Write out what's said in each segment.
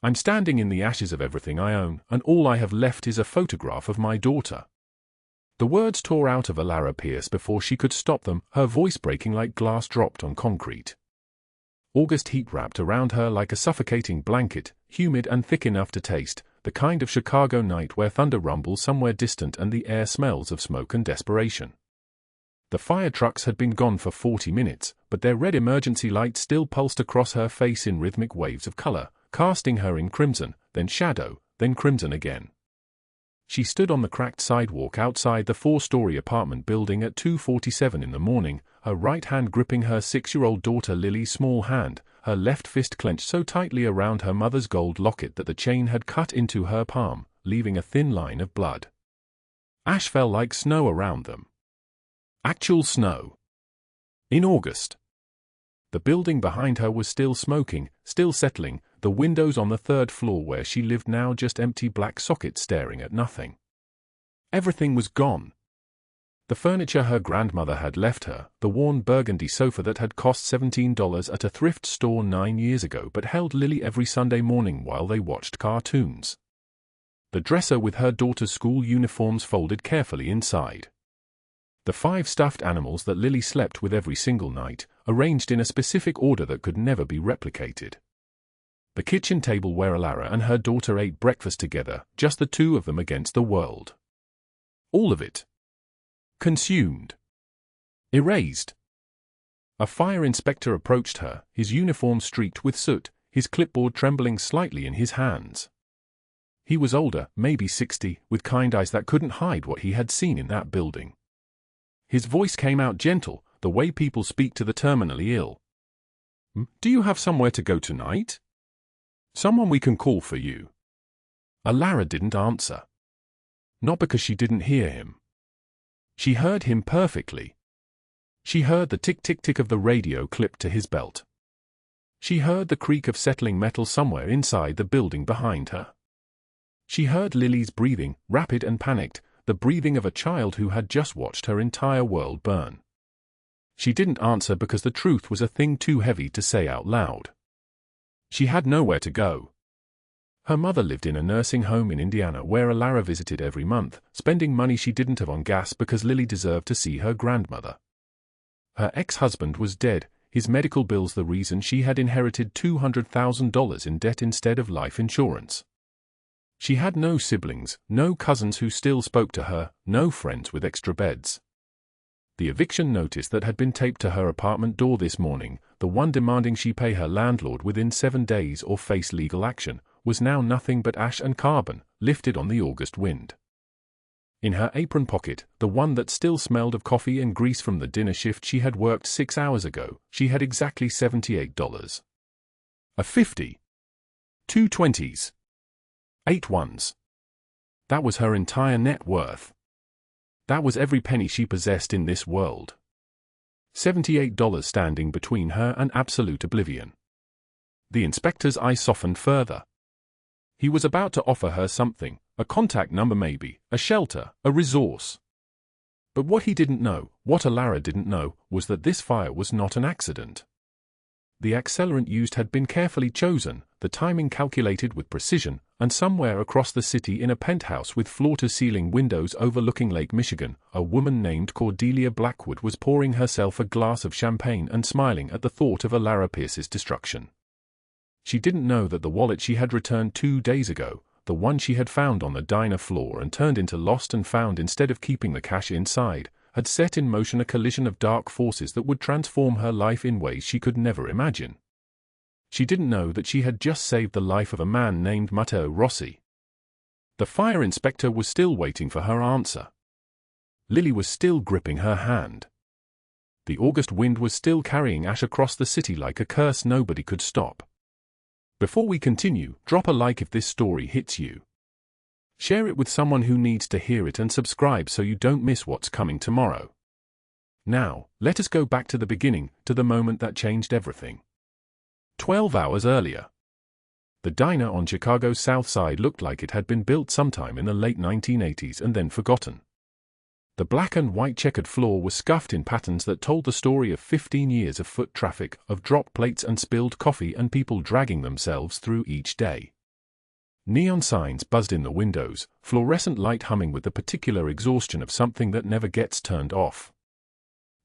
I'm standing in the ashes of everything I own, and all I have left is a photograph of my daughter." The words tore out of Allara Pierce before she could stop them, her voice breaking like glass dropped on concrete. August heat wrapped around her like a suffocating blanket, humid and thick enough to taste, the kind of Chicago night where thunder rumbles somewhere distant and the air smells of smoke and desperation. The fire trucks had been gone for 40 minutes, but their red emergency lights still pulsed across her face in rhythmic waves of color, casting her in crimson, then shadow, then crimson again. She stood on the cracked sidewalk outside the 4-story apartment building at 2:47 in the morning, her right hand gripping her 6-year-old daughter Lily's small hand, her left fist clenched so tightly around her mother's gold locket that the chain had cut into her palm, leaving a thin line of blood. Ash fell like snow around them. Actual snow. In August. The building behind her was still smoking, still settling, the windows on the 3rd floor where she lived now just empty black sockets staring at nothing. Everything was gone. The furniture her grandmother had left her, the worn burgundy sofa that had cost $17 at a thrift store 9 years ago but held Lily every Sunday morning while they watched cartoons. The dresser with her daughter's school uniforms folded carefully inside. The 5 stuffed animals that Lily slept with every single night, arranged in a specific order that could never be replicated. The kitchen table where Allara and her daughter ate breakfast together, just the two of them against the world. All of it. Consumed. Erased. A fire inspector approached her, his uniform streaked with soot, his clipboard trembling slightly in his hands. He was older, maybe 60, with kind eyes that couldn't hide what he had seen in that building. His voice came out gentle, the way people speak to the terminally ill. "Do you have somewhere to go tonight? Someone we can call for you?" Allara didn't answer. Not because she didn't hear him. She heard him perfectly. She heard the tick-tick-tick of the radio clipped to his belt. She heard the creak of settling metal somewhere inside the building behind her. She heard Lily's breathing, rapid and panicked, the breathing of a child who had just watched her entire world burn. She didn't answer because the truth was a thing too heavy to say out loud. She had nowhere to go. Her mother lived in a nursing home in Indiana where Allara visited every month, spending money she didn't have on gas because Lily deserved to see her grandmother. Her ex-husband was dead, his medical bills the reason she had inherited $200,000 in debt instead of life insurance. She had no siblings, no cousins who still spoke to her, no friends with extra beds. The eviction notice that had been taped to her apartment door this morning, the one demanding she pay her landlord within 7 days or face legal action, was now nothing but ash and carbon, lifted on the August wind. In her apron pocket, the one that still smelled of coffee and grease from the dinner shift she had worked 6 hours ago, she had exactly $78. A 50. 2 20s. 8 ones. That was her entire net worth. That was every penny she possessed in this world. $78 standing between her and absolute oblivion. The inspector's eye softened further. He was about to offer her something, a contact number maybe, a shelter, a resource. But what he didn't know, what Allara didn't know, was that this fire was not an accident. The accelerant used had been carefully chosen, the timing calculated with precision, and somewhere across the city in a penthouse with floor-to-ceiling windows overlooking Lake Michigan, a woman named Cordelia Blackwood was pouring herself a glass of champagne and smiling at the thought of Allara Pierce's destruction. She didn't know that the wallet she had returned 2 days ago, the one she had found on the diner floor and turned into lost and found instead of keeping the cash inside, had set in motion a collision of dark forces that would transform her life in ways she could never imagine. She didn't know that she had just saved the life of a man named Matteo Rossi. The fire inspector was still waiting for her answer. Lily was still gripping her hand. The August wind was still carrying ash across the city like a curse nobody could stop. Before we continue, drop a like if this story hits you. Share it with someone who needs to hear it and subscribe so you don't miss what's coming tomorrow. Now, let us go back to the beginning, to the moment that changed everything. 12 hours earlier. The diner on Chicago's South Side looked like it had been built sometime in the late 1980s and then forgotten. The black and white checkered floor was scuffed in patterns that told the story of 15 years of foot traffic, of dropped plates and spilled coffee and people dragging themselves through each day. Neon signs buzzed in the windows, fluorescent light humming with the particular exhaustion of something that never gets turned off.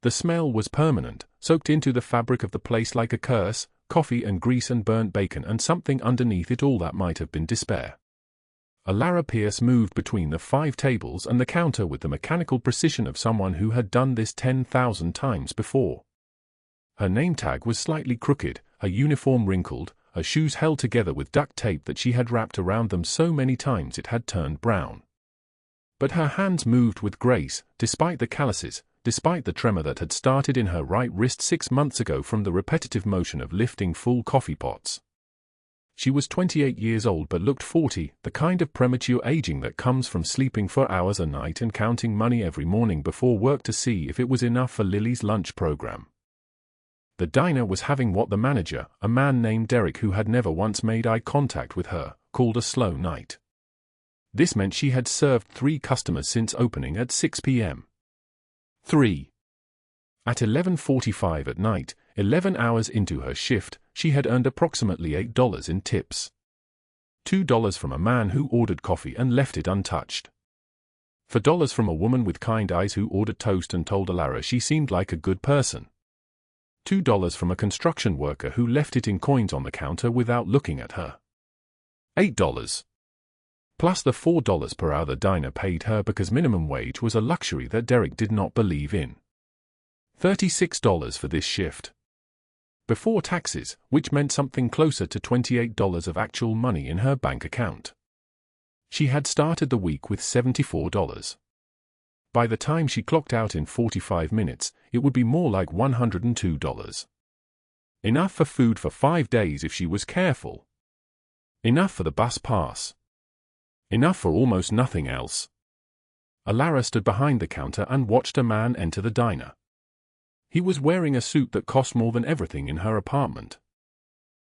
The smell was permanent, soaked into the fabric of the place like a curse, coffee and grease and burnt bacon and something underneath it all that might have been despair. Allara Pierce moved between the 5 tables and the counter with the mechanical precision of someone who had done this 10,000 times before. Her name tag was slightly crooked, her uniform wrinkled, her shoes held together with duct tape that she had wrapped around them so many times it had turned brown. But her hands moved with grace, despite the calluses, despite the tremor that had started in her right wrist 6 months ago from the repetitive motion of lifting full coffee pots. She was 28 years old but looked 40, the kind of premature aging that comes from sleeping for hours a night and counting money every morning before work to see if it was enough for Lily's lunch program. The diner was having what the manager, a man named Derek who had never once made eye contact with her, called a slow night. This meant she had served 3 customers since opening at 6 p.m. 3. At 11:45 at night, 11 hours into her shift, she had earned approximately $8 in tips. $2 from a man who ordered coffee and left it untouched. $4 from a woman with kind eyes who ordered toast and told Allara she seemed like a good person. $2 from a construction worker who left it in coins on the counter without looking at her. $8. Plus the $4 per hour the diner paid her because minimum wage was a luxury that Derek did not believe in. $36 for this shift. Before taxes, which meant something closer to $28 of actual money in her bank account. She had started the week with $74. By the time she clocked out in 45 minutes, it would be more like $102. Enough for food for 5 days if she was careful. Enough for the bus pass. Enough for almost nothing else. Allara stood behind the counter and watched a man enter the diner. He was wearing a suit that cost more than everything in her apartment.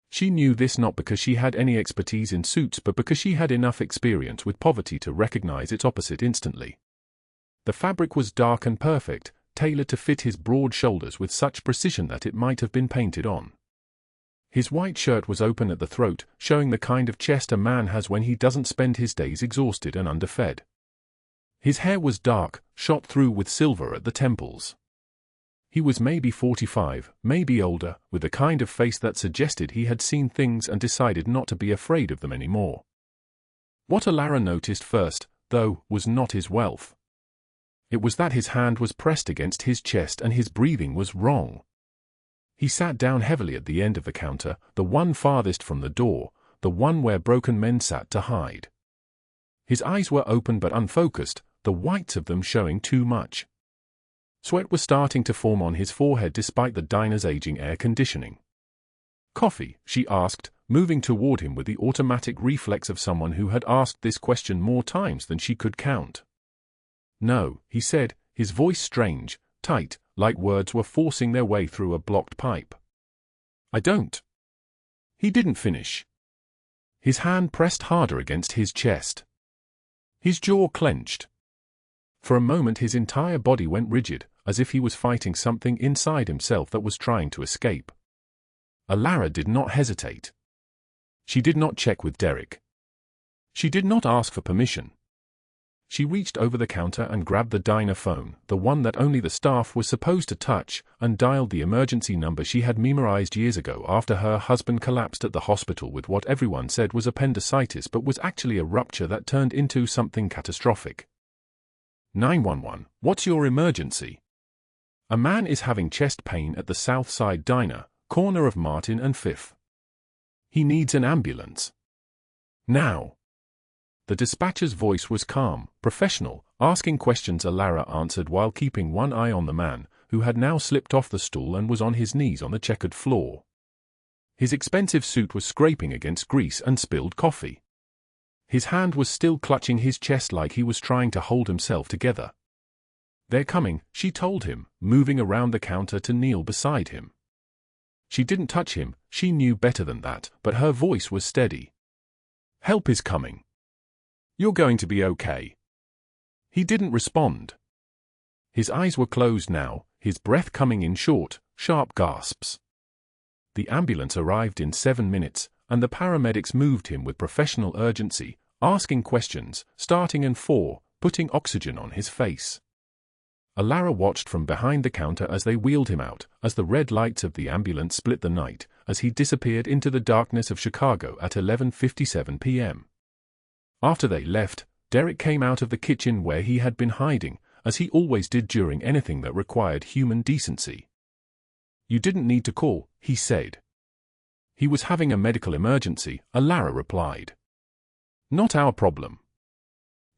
She knew this not because she had any expertise in suits but because she had enough experience with poverty to recognize its opposite instantly. The fabric was dark and perfect, tailored to fit his broad shoulders with such precision that it might have been painted on. His white shirt was open at the throat, showing the kind of chest a man has when he doesn't spend his days exhausted and underfed. His hair was dark, shot through with silver at the temples. He was maybe 45, maybe older, with the kind of face that suggested he had seen things and decided not to be afraid of them anymore. What Allara noticed first, though, was not his wealth. It was that his hand was pressed against his chest and his breathing was wrong. He sat down heavily at the end of the counter, the one farthest from the door, the one where broken men sat to hide. His eyes were open but unfocused, the whites of them showing too much. Sweat was starting to form on his forehead despite the diner's aging air conditioning. "Coffee?" she asked, moving toward him with the automatic reflex of someone who had asked this question more times than she could count. "No," he said, his voice strange, tight, like words were forcing their way through a blocked pipe. "I don't." He didn't finish. His hand pressed harder against his chest. His jaw clenched. For a moment his entire body went rigid, as if he was fighting something inside himself that was trying to escape. Allara did not hesitate. She did not check with Derek. She did not ask for permission. She reached over the counter and grabbed the diner phone, the one that only the staff was supposed to touch, and dialed the emergency number she had memorized years ago after her husband collapsed at the hospital with what everyone said was appendicitis but was actually a rupture that turned into something catastrophic. 911, what's your emergency? A man is having chest pain at the South Side Diner, corner of Martin and 5th. He needs an ambulance. Now. The dispatcher's voice was calm, professional, asking questions Allara answered while keeping one eye on the man, who had now slipped off the stool and was on his knees on the checkered floor. His expensive suit was scraping against grease and spilled coffee. His hand was still clutching his chest like he was trying to hold himself together. "They're coming," she told him, moving around the counter to kneel beside him. She didn't touch him, she knew better than that, but her voice was steady. "Help is coming. You're going to be okay." He didn't respond. His eyes were closed now, his breath coming in short, sharp gasps. The ambulance arrived in 7 minutes, and the paramedics moved him with professional urgency, asking questions, starting and putting oxygen on his face. Allara watched from behind the counter as they wheeled him out, as the red lights of the ambulance split the night, as he disappeared into the darkness of Chicago at 11:57 p.m. After they left, Derek came out of the kitchen where he had been hiding, as he always did during anything that required human decency. "You didn't need to call," he said. "He was having a medical emergency," Allara replied. "Not our problem.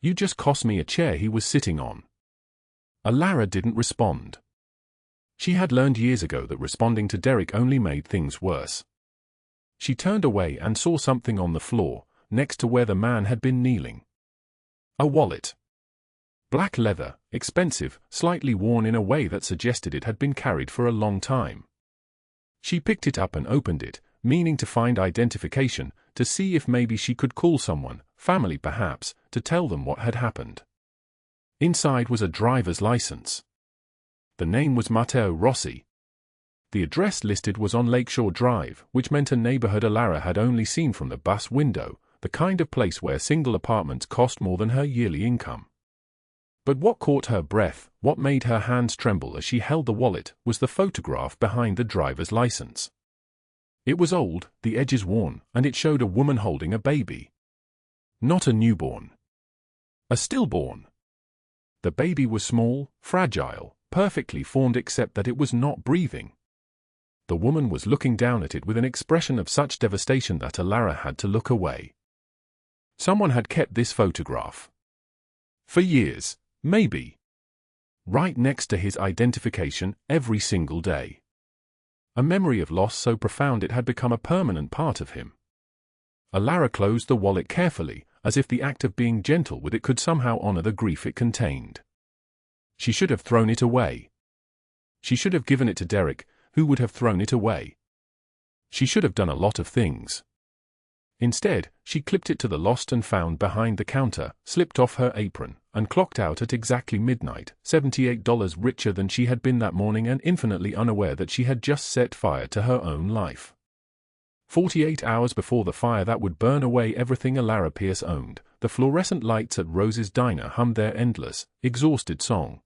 You just cost me a chair he was sitting on." Allara didn't respond. She had learned years ago that responding to Derek only made things worse. She turned away and saw something on the floor, next to where the man had been kneeling. A wallet. Black leather, expensive, slightly worn in a way that suggested it had been carried for a long time. She picked it up and opened it, meaning to find identification, to see if maybe she could call someone, family perhaps, to tell them what had happened. Inside was a driver's license. The name was Matteo Rossi. The address listed was on Lakeshore Drive, which meant a neighborhood Allara had only seen from the bus window, the kind of place where single apartments cost more than her yearly income. But what caught her breath, what made her hands tremble as she held the wallet, was the photograph behind the driver's license. It was old, the edges worn, and it showed a woman holding a baby. Not a newborn. A stillborn. The baby was small, fragile, perfectly formed except that it was not breathing. The woman was looking down at it with an expression of such devastation that Allara had to look away. Someone had kept this photograph. For years, maybe. Right next to his identification, every single day. A memory of loss so profound it had become a permanent part of him. Allara closed the wallet carefully, as if the act of being gentle with it could somehow honor the grief it contained. She should have thrown it away. She should have given it to Derek, who would have thrown it away. She should have done a lot of things. Instead, she clipped it to the lost and found behind the counter, slipped off her apron, and clocked out at exactly midnight, $78 richer than she had been that morning and infinitely unaware that she had just set fire to her own life. 48 hours before the fire that would burn away everything Allara Pierce owned, the fluorescent lights at Rose's diner hummed their endless, exhausted song.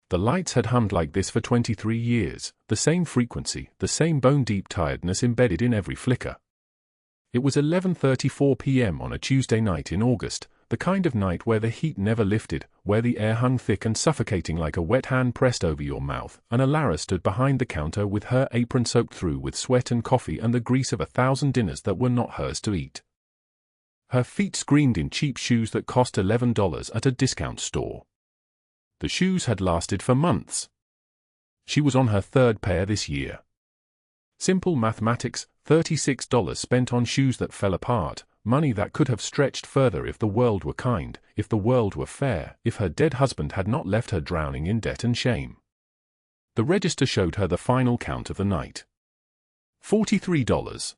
The lights had hummed like this for 23 years, the same frequency, the same bone-deep tiredness embedded in every flicker. It was 11:34 p.m. on a Tuesday night in August, the kind of night where the heat never lifted, where the air hung thick and suffocating like a wet hand pressed over your mouth, and Allara stood behind the counter with her apron soaked through with sweat and coffee and the grease of 1,000 dinners that were not hers to eat. Her feet screamed in cheap shoes that cost $11 at a discount store. The shoes had lasted for months. She was on her third pair this year. Simple mathematics, $36 spent on shoes that fell apart, money that could have stretched further if the world were kind, if the world were fair, if her dead husband had not left her drowning in debt and shame. The register showed her the final count of the night. $43.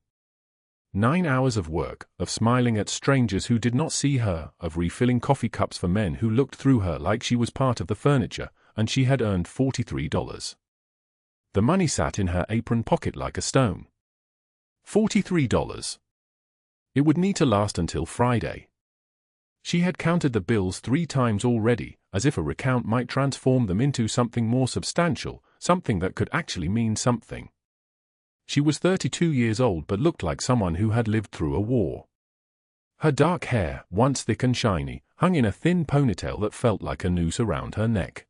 9 hours of work, of smiling at strangers who did not see her, of refilling coffee cups for men who looked through her like she was part of the furniture, and she had earned $43. The money sat in her apron pocket like a stone. $43. It would need to last until Friday. She had counted the bills 3 times already, as if a recount might transform them into something more substantial, something that could actually mean something. She was 32 years old but looked like someone who had lived through a war. Her dark hair, once thick and shiny, hung in a thin ponytail that felt like a noose around her neck.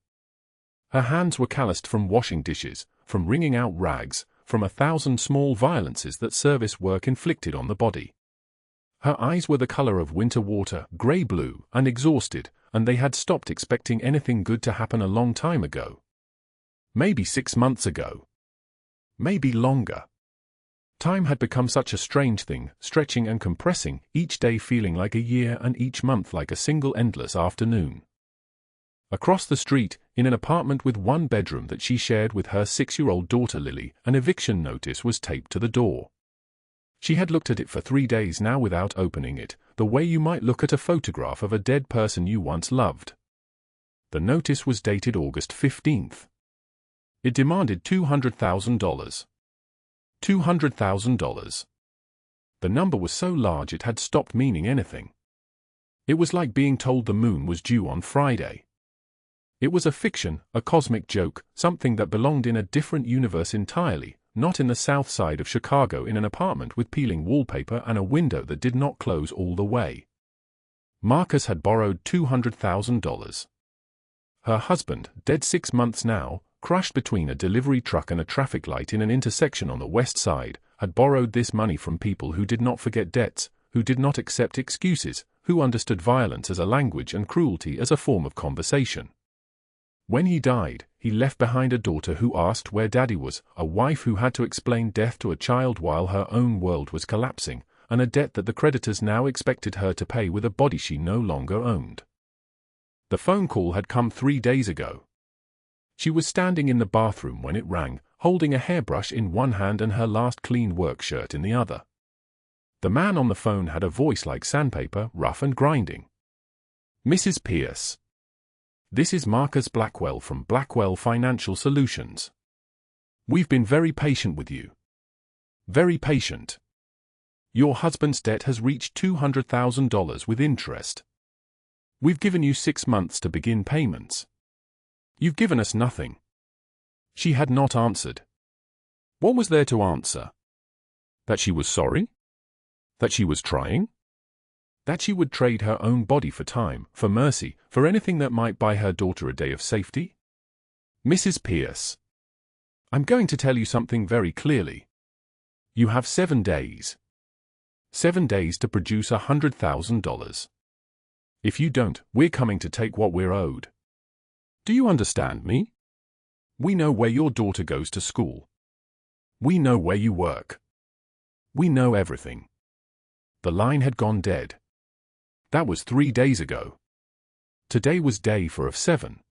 Her hands were calloused from washing dishes, from wringing out rags, from 1,000 small violences that service work inflicted on the body. Her eyes were the color of winter water, gray-blue, and exhausted, and they had stopped expecting anything good to happen a long time ago. Maybe 6 months ago. Maybe longer. Time had become such a strange thing, stretching and compressing, each day feeling like a year and each month like a single endless afternoon. Across the street, in an apartment with 1 bedroom that she shared with her 6-year-old daughter Lily, an eviction notice was taped to the door. She had looked at it for 3 days now without opening it, the way you might look at a photograph of a dead person you once loved. The notice was dated August 15th. It demanded $200,000. $200,000. The number was so large it had stopped meaning anything. It was like being told the moon was due on Friday. It was a fiction, a cosmic joke, something that belonged in a different universe entirely, not in the south side of Chicago in an apartment with peeling wallpaper and a window that did not close all the way. Marcus had borrowed $200,000. Her husband, dead 6 months now, crushed between a delivery truck and a traffic light in an intersection on the west side, had borrowed this money from people who did not forget debts, who did not accept excuses, who understood violence as a language and cruelty as a form of conversation. When he died, he left behind a daughter who asked where daddy was, a wife who had to explain death to a child while her own world was collapsing, and a debt that the creditors now expected her to pay with a body she no longer owned. The phone call had come 3 days ago. She was standing in the bathroom when it rang, holding a hairbrush in one hand and her last clean work shirt in the other. The man on the phone had a voice like sandpaper, rough and grinding. "Mrs. Pierce. This is Marcus Blackwell from Blackwell Financial Solutions. We've been very patient with you. Very patient. Your husband's debt has reached $200,000 with interest. We've given you 6 months to begin payments. You've given us nothing." She had not answered. What was there to answer? That she was sorry? That she was trying? That she would trade her own body for time, for mercy, for anything that might buy her daughter a day of safety? "Mrs. Pierce, I'm going to tell you something very clearly. You have 7 days. 7 days to produce $100,000. If you don't, we're coming to take what we're owed. Do you understand me? We know where your daughter goes to school. We know where you work. We know everything." The line had gone dead. That was 3 days ago. Today was day 4 of 7.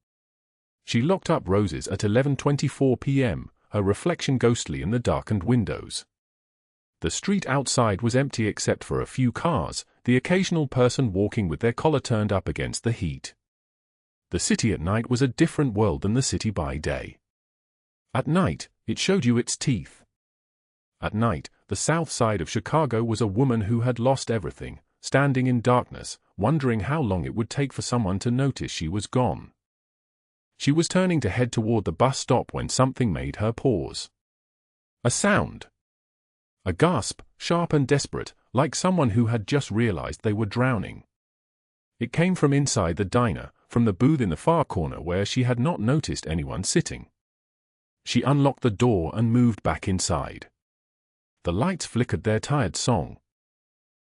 She locked up roses at 11:24 p.m., her reflection ghostly in the darkened windows. The street outside was empty except for a few cars, the occasional person walking with their collar turned up against the heat. The city at night was a different world than the city by day. At night, it showed you its teeth. At night, the south side of Chicago was a woman who had lost everything, standing in darkness, wondering how long it would take for someone to notice she was gone. She was turning to head toward the bus stop when something made her pause. A sound. A gasp, sharp and desperate, like someone who had just realized they were drowning. It came from inside the diner, from the booth in the far corner where she had not noticed anyone sitting. She unlocked the door and moved back inside. The lights flickered their tired song.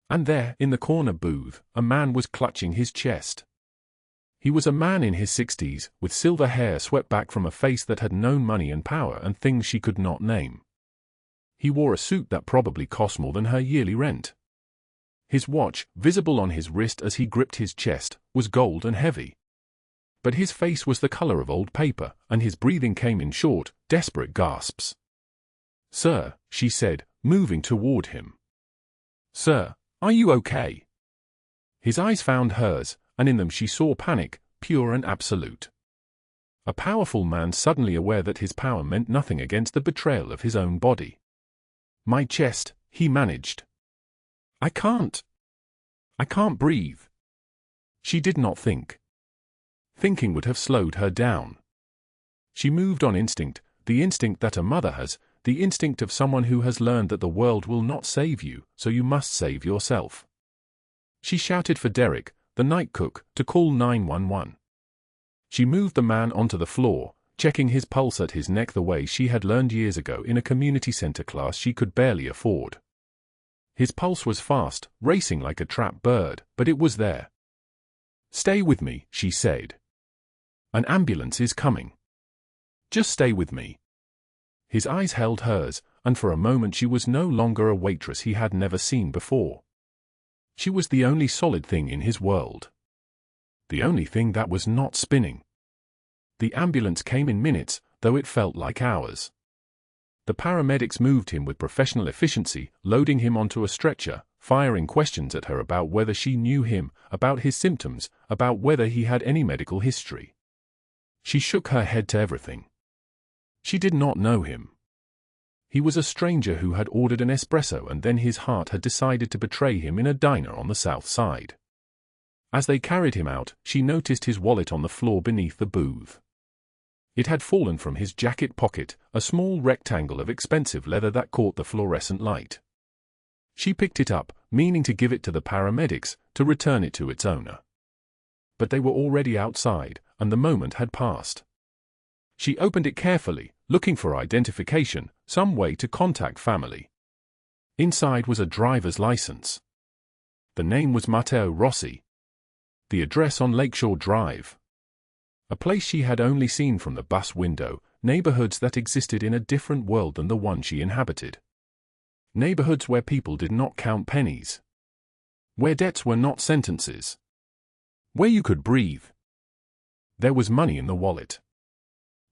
And there, in the corner booth, a man was clutching his chest. He was a man in his 60s, with silver hair swept back from a face that had known money and power and things she could not name. He wore a suit that probably cost more than her yearly rent. His watch, visible on his wrist as he gripped his chest, was gold and heavy. But his face was the color of old paper, and his breathing came in short, desperate gasps. "Sir," she said, moving toward him. "Sir, are you okay?" His eyes found hers, and in them she saw panic, pure and absolute. A powerful man suddenly aware that his power meant nothing against the betrayal of his own body. "My chest," he managed. I can't breathe." She did not think. Thinking would have slowed her down. She moved on instinct, the instinct that a mother has, the instinct of someone who has learned that the world will not save you, so you must save yourself. She shouted for Derek, the night cook, to call 911. She moved the man onto the floor, checking his pulse at his neck the way she had learned years ago in a community center class she could barely afford. His pulse was fast, racing like a trapped bird, but it was there. "Stay with me," she said. "An ambulance is coming. Just stay with me." His eyes held hers, and for a moment she was no longer a waitress he had never seen before. She was the only solid thing in his world. The only thing that was not spinning. The ambulance came in minutes, though it felt like hours. The paramedics moved him with professional efficiency, loading him onto a stretcher, firing questions at her about whether she knew him, about his symptoms, about whether he had any medical history. She shook her head to everything. She did not know him. He was a stranger who had ordered an espresso and then his heart had decided to betray him in a diner on the south side. As they carried him out, she noticed his wallet on the floor beneath the booth. It had fallen from his jacket pocket, a small rectangle of expensive leather that caught the fluorescent light. She picked it up, meaning to give it to the paramedics, to return it to its owner. But they were already outside, and the moment had passed. She opened it carefully, looking for identification, some way to contact family. Inside was a driver's license. The name was Matteo Rossi. The address on Lakeshore Drive. A place she had only seen from the bus window, neighborhoods that existed in a different world than the one she inhabited. Neighborhoods where people did not count pennies. Where debts were not sentences. Where you could breathe. There was money in the wallet.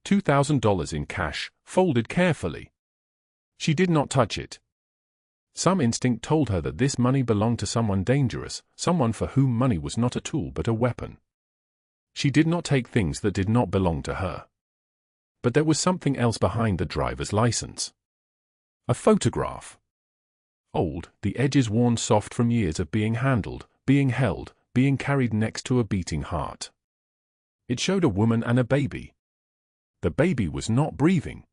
$2,000 in cash, folded carefully. She did not touch it. Some instinct told her that this money belonged to someone dangerous, someone for whom money was not a tool but a weapon. She did not take things that did not belong to her. But there was something else behind the driver's license. A photograph. Old, the edges worn soft from years of being handled, being held, being carried next to a beating heart. It showed a woman and a baby. The baby was not breathing.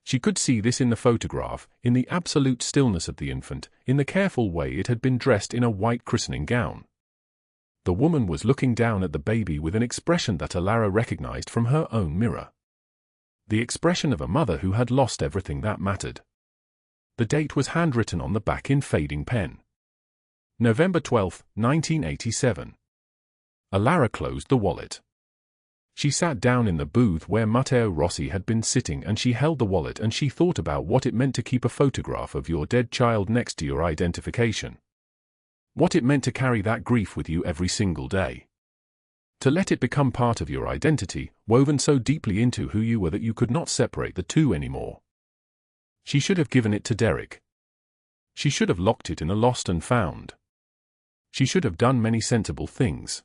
She could see this in the photograph, in the absolute stillness of the infant, in the careful way it had been dressed in a white christening gown. The woman was looking down at the baby with an expression that Allara recognized from her own mirror. The expression of a mother who had lost everything that mattered. The date was handwritten on the back in fading pen. November 12, 1987. Allara closed the wallet. She sat down in the booth where Matteo Rossi had been sitting and she held the wallet and she thought about what it meant to keep a photograph of your dead child next to your identification. What it meant to carry that grief with you every single day. To let it become part of your identity, woven so deeply into who you were that you could not separate the two anymore. She should have given it to Derek. She should have locked it in a lost and found. She should have done many sensible things.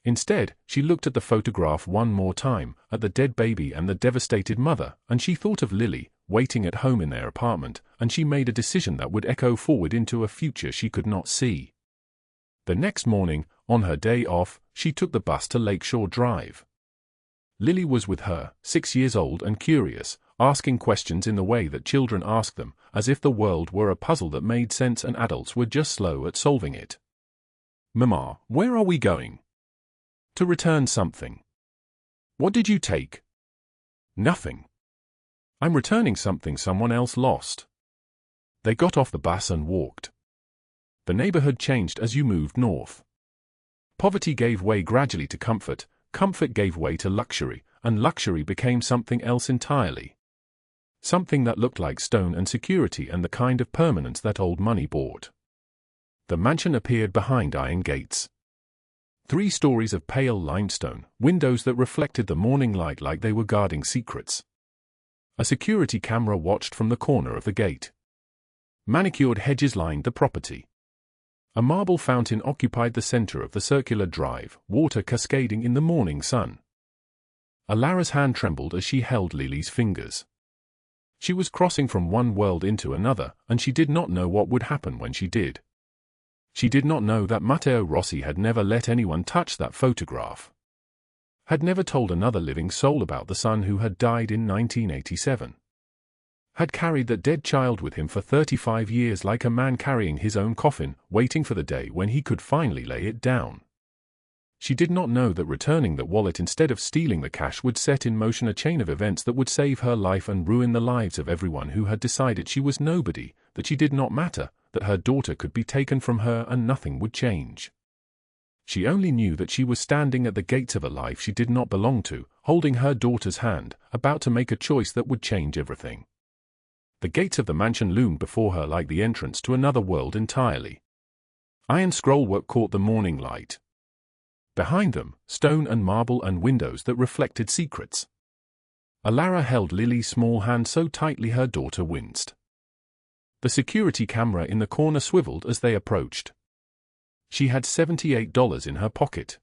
Instead, she looked at the photograph one more time, at the dead baby and the devastated mother, and she thought of Lily, waiting at home in their apartment, and she made a decision that would echo forward into a future she could not see. The next morning, on her day off, she took the bus to Lakeshore Drive. Lily was with her, 6 years old and curious, asking questions in the way that children ask them, as if the world were a puzzle that made sense and adults were just slow at solving it. "Mama, where are we going?" "To return something." "What did you take?" "Nothing. I'm returning something someone else lost." They got off the bus and walked. The neighborhood changed as you moved north. Poverty gave way gradually to comfort, comfort gave way to luxury, and luxury became something else entirely. Something that looked like stone and security and the kind of permanence that old money bought. The mansion appeared behind iron gates. 3 stories of pale limestone, windows that reflected the morning light like they were guarding secrets. A security camera watched from the corner of the gate. Manicured hedges lined the property. A marble fountain occupied the center of the circular drive, water cascading in the morning sun. Allara's hand trembled as she held Lily's fingers. She was crossing from one world into another, and she did not know what would happen when she did. She did not know that Matteo Rossi had never let anyone touch that photograph. Had never told another living soul about the son who had died in 1987. Had carried that dead child with him for 35 years like a man carrying his own coffin, waiting for the day when he could finally lay it down. She did not know that returning that wallet instead of stealing the cash would set in motion a chain of events that would save her life and ruin the lives of everyone who had decided she was nobody, that she did not matter, that her daughter could be taken from her and nothing would change. She only knew that she was standing at the gates of a life she did not belong to, holding her daughter's hand, about to make a choice that would change everything. The gates of the mansion loomed before her like the entrance to another world entirely. Iron scrollwork caught the morning light. Behind them, stone and marble and windows that reflected secrets. Allara held Lily's small hand so tightly her daughter winced. The security camera in the corner swiveled as they approached. She had $78 in her pocket.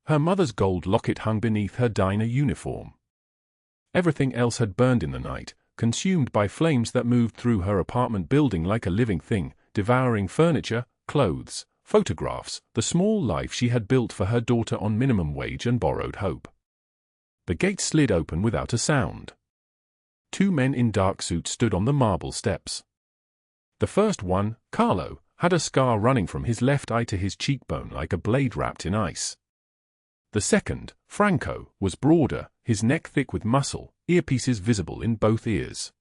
Her mother's gold locket hung beneath her diner uniform. Everything else had burned in the night, consumed by flames that moved through her apartment building like a living thing, devouring furniture, clothes, photographs, the small life she had built for her daughter on minimum wage and borrowed hope. The gate slid open without a sound. 2 men in dark suits stood on the marble steps. The first one, Carlo, had a scar running from his left eye to his cheekbone like a blade wrapped in ice. The second, Franco, was broader, his neck thick with muscle, earpieces visible in both ears.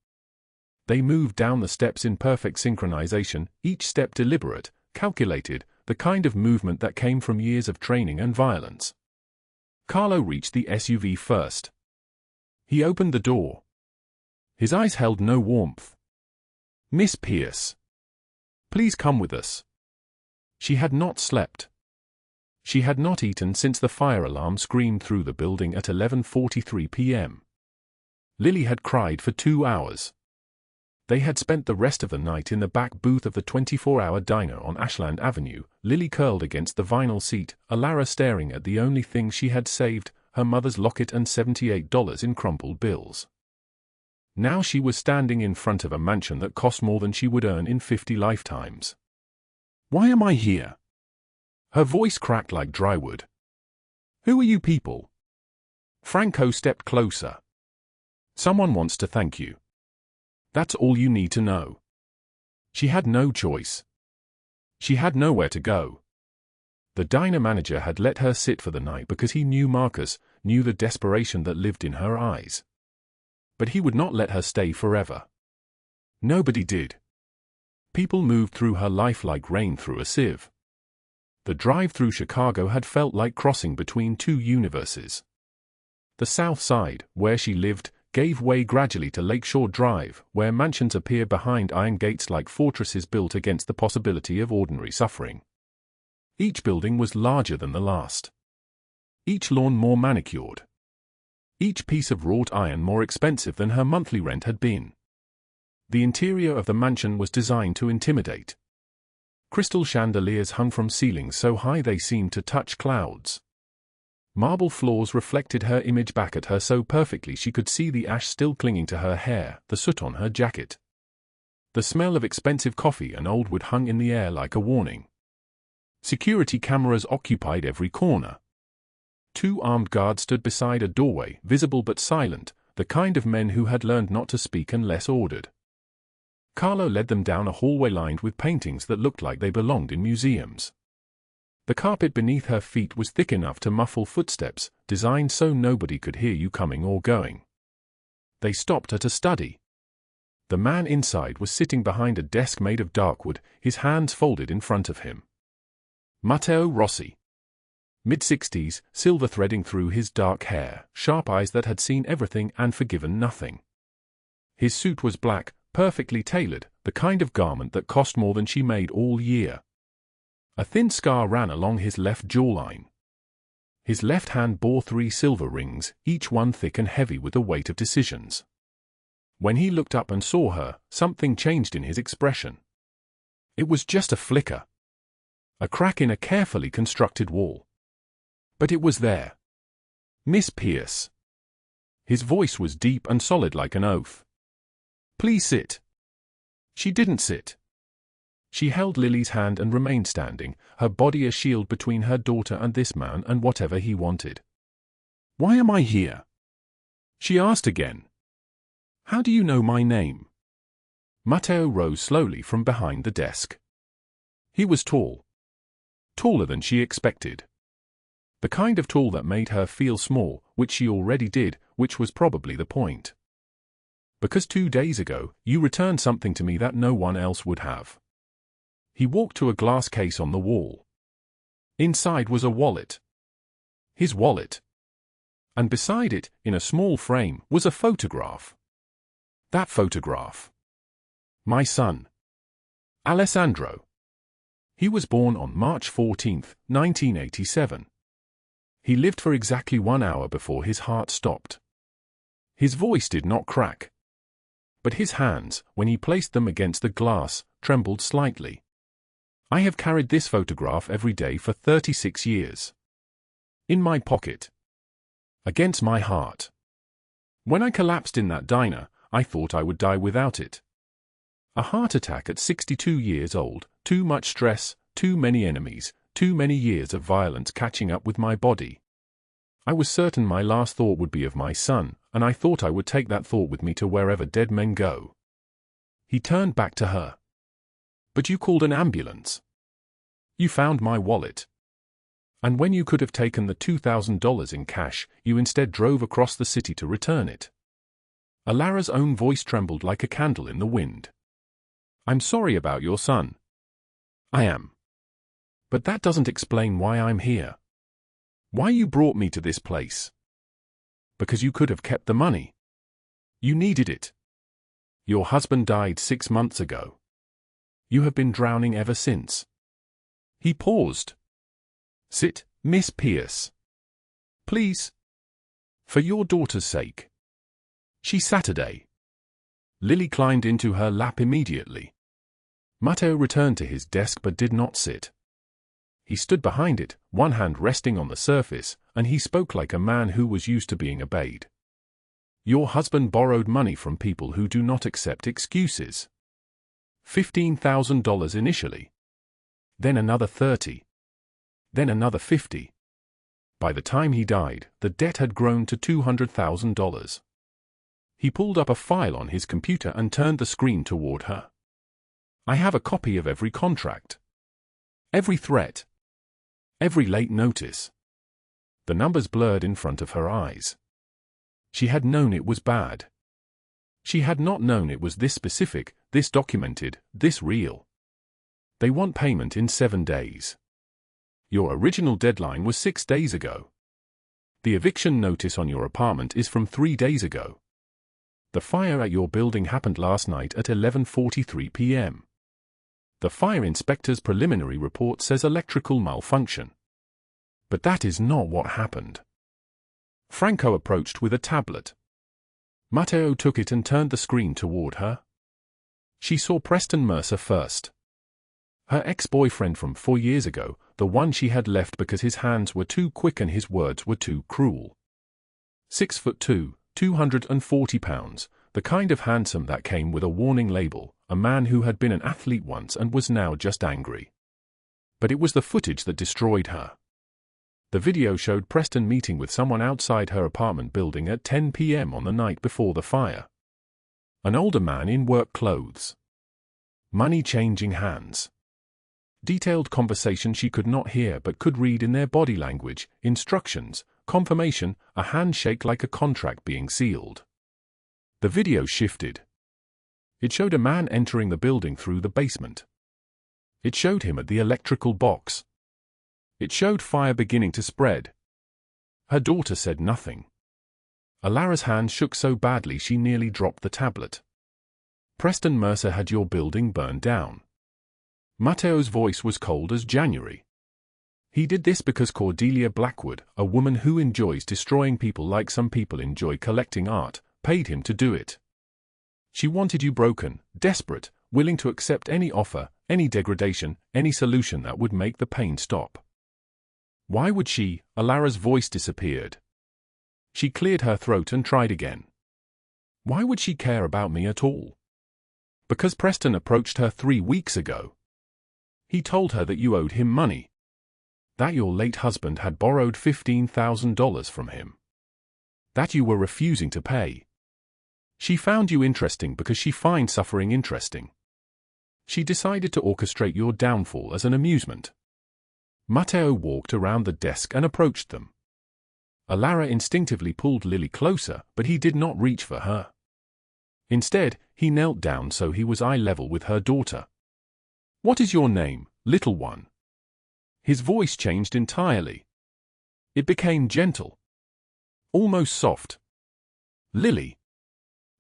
They moved down the steps in perfect synchronization, each step deliberate, calculated, the kind of movement that came from years of training and violence. Carlo reached the SUV first. He opened the door. His eyes held no warmth. "Miss Pierce. Please come with us." She had not slept. She had not eaten since the fire alarm screamed through the building at 11:43 p.m. Lily had cried for 2 hours. They had spent the rest of the night in the back booth of the 24-hour diner on Ashland Avenue, Lily curled against the vinyl seat, Allara staring at the only thing she had saved, her mother's locket and $78 in crumpled bills. Now she was standing in front of a mansion that cost more than she would earn in 50 lifetimes. "Why am I here?" Her voice cracked like drywood. "Who are you people?" Franco stepped closer. "Someone wants to thank you. That's all you need to know." She had no choice. She had nowhere to go. The diner manager had let her sit for the night because he knew Marcus, knew the desperation that lived in her eyes. But he would not let her stay forever. Nobody did. People moved through her life like rain through a sieve. The drive through Chicago had felt like crossing between 2 universes. The South Side, where she lived, gave way gradually to Lakeshore Drive, where mansions appear behind iron gates like fortresses built against the possibility of ordinary suffering. Each building was larger than the last. Each lawn more manicured. Each piece of wrought iron more expensive than her monthly rent had been. The interior of the mansion was designed to intimidate. Crystal chandeliers hung from ceilings so high they seemed to touch clouds. Marble floors reflected her image back at her so perfectly she could see the ash still clinging to her hair, the soot on her jacket. The smell of expensive coffee and old wood hung in the air like a warning. Security cameras occupied every corner. 2 armed guards stood beside a doorway, visible but silent, the kind of men who had learned not to speak unless ordered. Carlo led them down a hallway lined with paintings that looked like they belonged in museums. The carpet beneath her feet was thick enough to muffle footsteps, designed so nobody could hear you coming or going. They stopped at a study. The man inside was sitting behind a desk made of dark wood, his hands folded in front of him. Matteo Rossi. Mid-60s, silver threading through his dark hair, sharp eyes that had seen everything and forgiven nothing. His suit was black, perfectly tailored, the kind of garment that cost more than she made all year. A thin scar ran along his left jawline. His left hand bore 3 silver rings, each one thick and heavy with the weight of decisions. When he looked up and saw her, something changed in his expression. It was just a flicker. A crack in a carefully constructed wall. But it was there. "Miss Pierce." His voice was deep and solid like an oath. "Please sit." She didn't sit. She held Lily's hand and remained standing, her body a shield between her daughter and this man and whatever he wanted. "Why am I here?" She asked again. "How do you know my name?" Matteo rose slowly from behind the desk. He was tall. Taller than she expected. The kind of tall that made her feel small, which she already did, which was probably the point. "Because 2 days ago, you returned something to me that no one else would have." He walked to a glass case on the wall. Inside was a wallet. His wallet. And beside it, in a small frame, was a photograph. That photograph. My son. Alessandro. He was born on March 14, 1987. He lived for exactly 1 hour before his heart stopped. His voice did not crack. But his hands, when he placed them against the glass, trembled slightly. I have carried this photograph every day for 36 years. In my pocket. Against my heart. When I collapsed in that diner, I thought I would die without it. A heart attack at 62 years old, too much stress, too many enemies, too many years of violence catching up with my body. I was certain my last thought would be of my son, and I thought I would take that thought with me to wherever dead men go." He turned back to her. "But you called an ambulance. You found my wallet. And when you could have taken the $2,000 in cash, you instead drove across the city to return it." Allara's own voice trembled like a candle in the wind. "I'm sorry about your son. I am. But that doesn't explain why I'm here. Why you brought me to this place. Because you could have kept the money. You needed it. Your husband died 6 months ago. You have been drowning ever since." He paused. "Sit, Miss Pierce. Please. For your daughter's sake." She Saturday. Lily climbed into her lap immediately. Matteo returned to his desk but did not sit. He stood behind it, one hand resting on the surface, and he spoke like a man who was used to being obeyed. "Your husband borrowed money from people who do not accept excuses. $15,000 initially. Then another 30. Then another 50. By the time he died, the debt had grown to $200,000. He pulled up a file on his computer and turned the screen toward her. "I have a copy of every contract. Every threat. Every late notice." The numbers blurred in front of her eyes. She had known it was bad. She had not known it was this specific, this documented, this real. "They want payment in 7 days. Your original deadline was 6 days ago. The eviction notice on your apartment is from 3 days ago. The fire at your building happened last night at 11:43 p.m. The fire inspector's preliminary report says electrical malfunction. But that is not what happened." Franco approached with a tablet. Matteo took it and turned the screen toward her. She saw Preston Mercer first. Her ex-boyfriend from 4 years ago, the one she had left because his hands were too quick and his words were too cruel. 6'2", 240 pounds, the kind of handsome that came with a warning label, a man who had been an athlete once and was now just angry. But it was the footage that destroyed her. The video showed Preston meeting with someone outside her apartment building at 10 p.m. on the night before the fire. An older man in work clothes. Money changing hands. Detailed conversation she could not hear but could read in their body language, instructions, confirmation, a handshake like a contract being sealed. The video shifted. It showed a man entering the building through the basement. It showed him at the electrical box. It showed fire beginning to spread. Her daughter said nothing. Allara's hand shook so badly she nearly dropped the tablet. "Preston Mercer had your building burned down." Matteo's voice was cold as January. "He did this because Cordelia Blackwood, a woman who enjoys destroying people like some people enjoy collecting art, paid him to do it. She wanted you broken, desperate, willing to accept any offer, any degradation, any solution that would make the pain stop." Why would she? Allara's voice disappeared. She cleared her throat and tried again. Why would she care about me at all? Because Preston approached her 3 weeks ago. He told her that you owed him money. That your late husband had borrowed $15,000 from him. That you were refusing to pay. She found you interesting because she finds suffering interesting. She decided to orchestrate your downfall as an amusement. Matteo walked around the desk and approached them. Allara instinctively pulled Lily closer, but he did not reach for her. Instead, he knelt down so he was eye level with her daughter. "What is your name, little one?" His voice changed entirely. It became gentle. Almost soft. "Lily."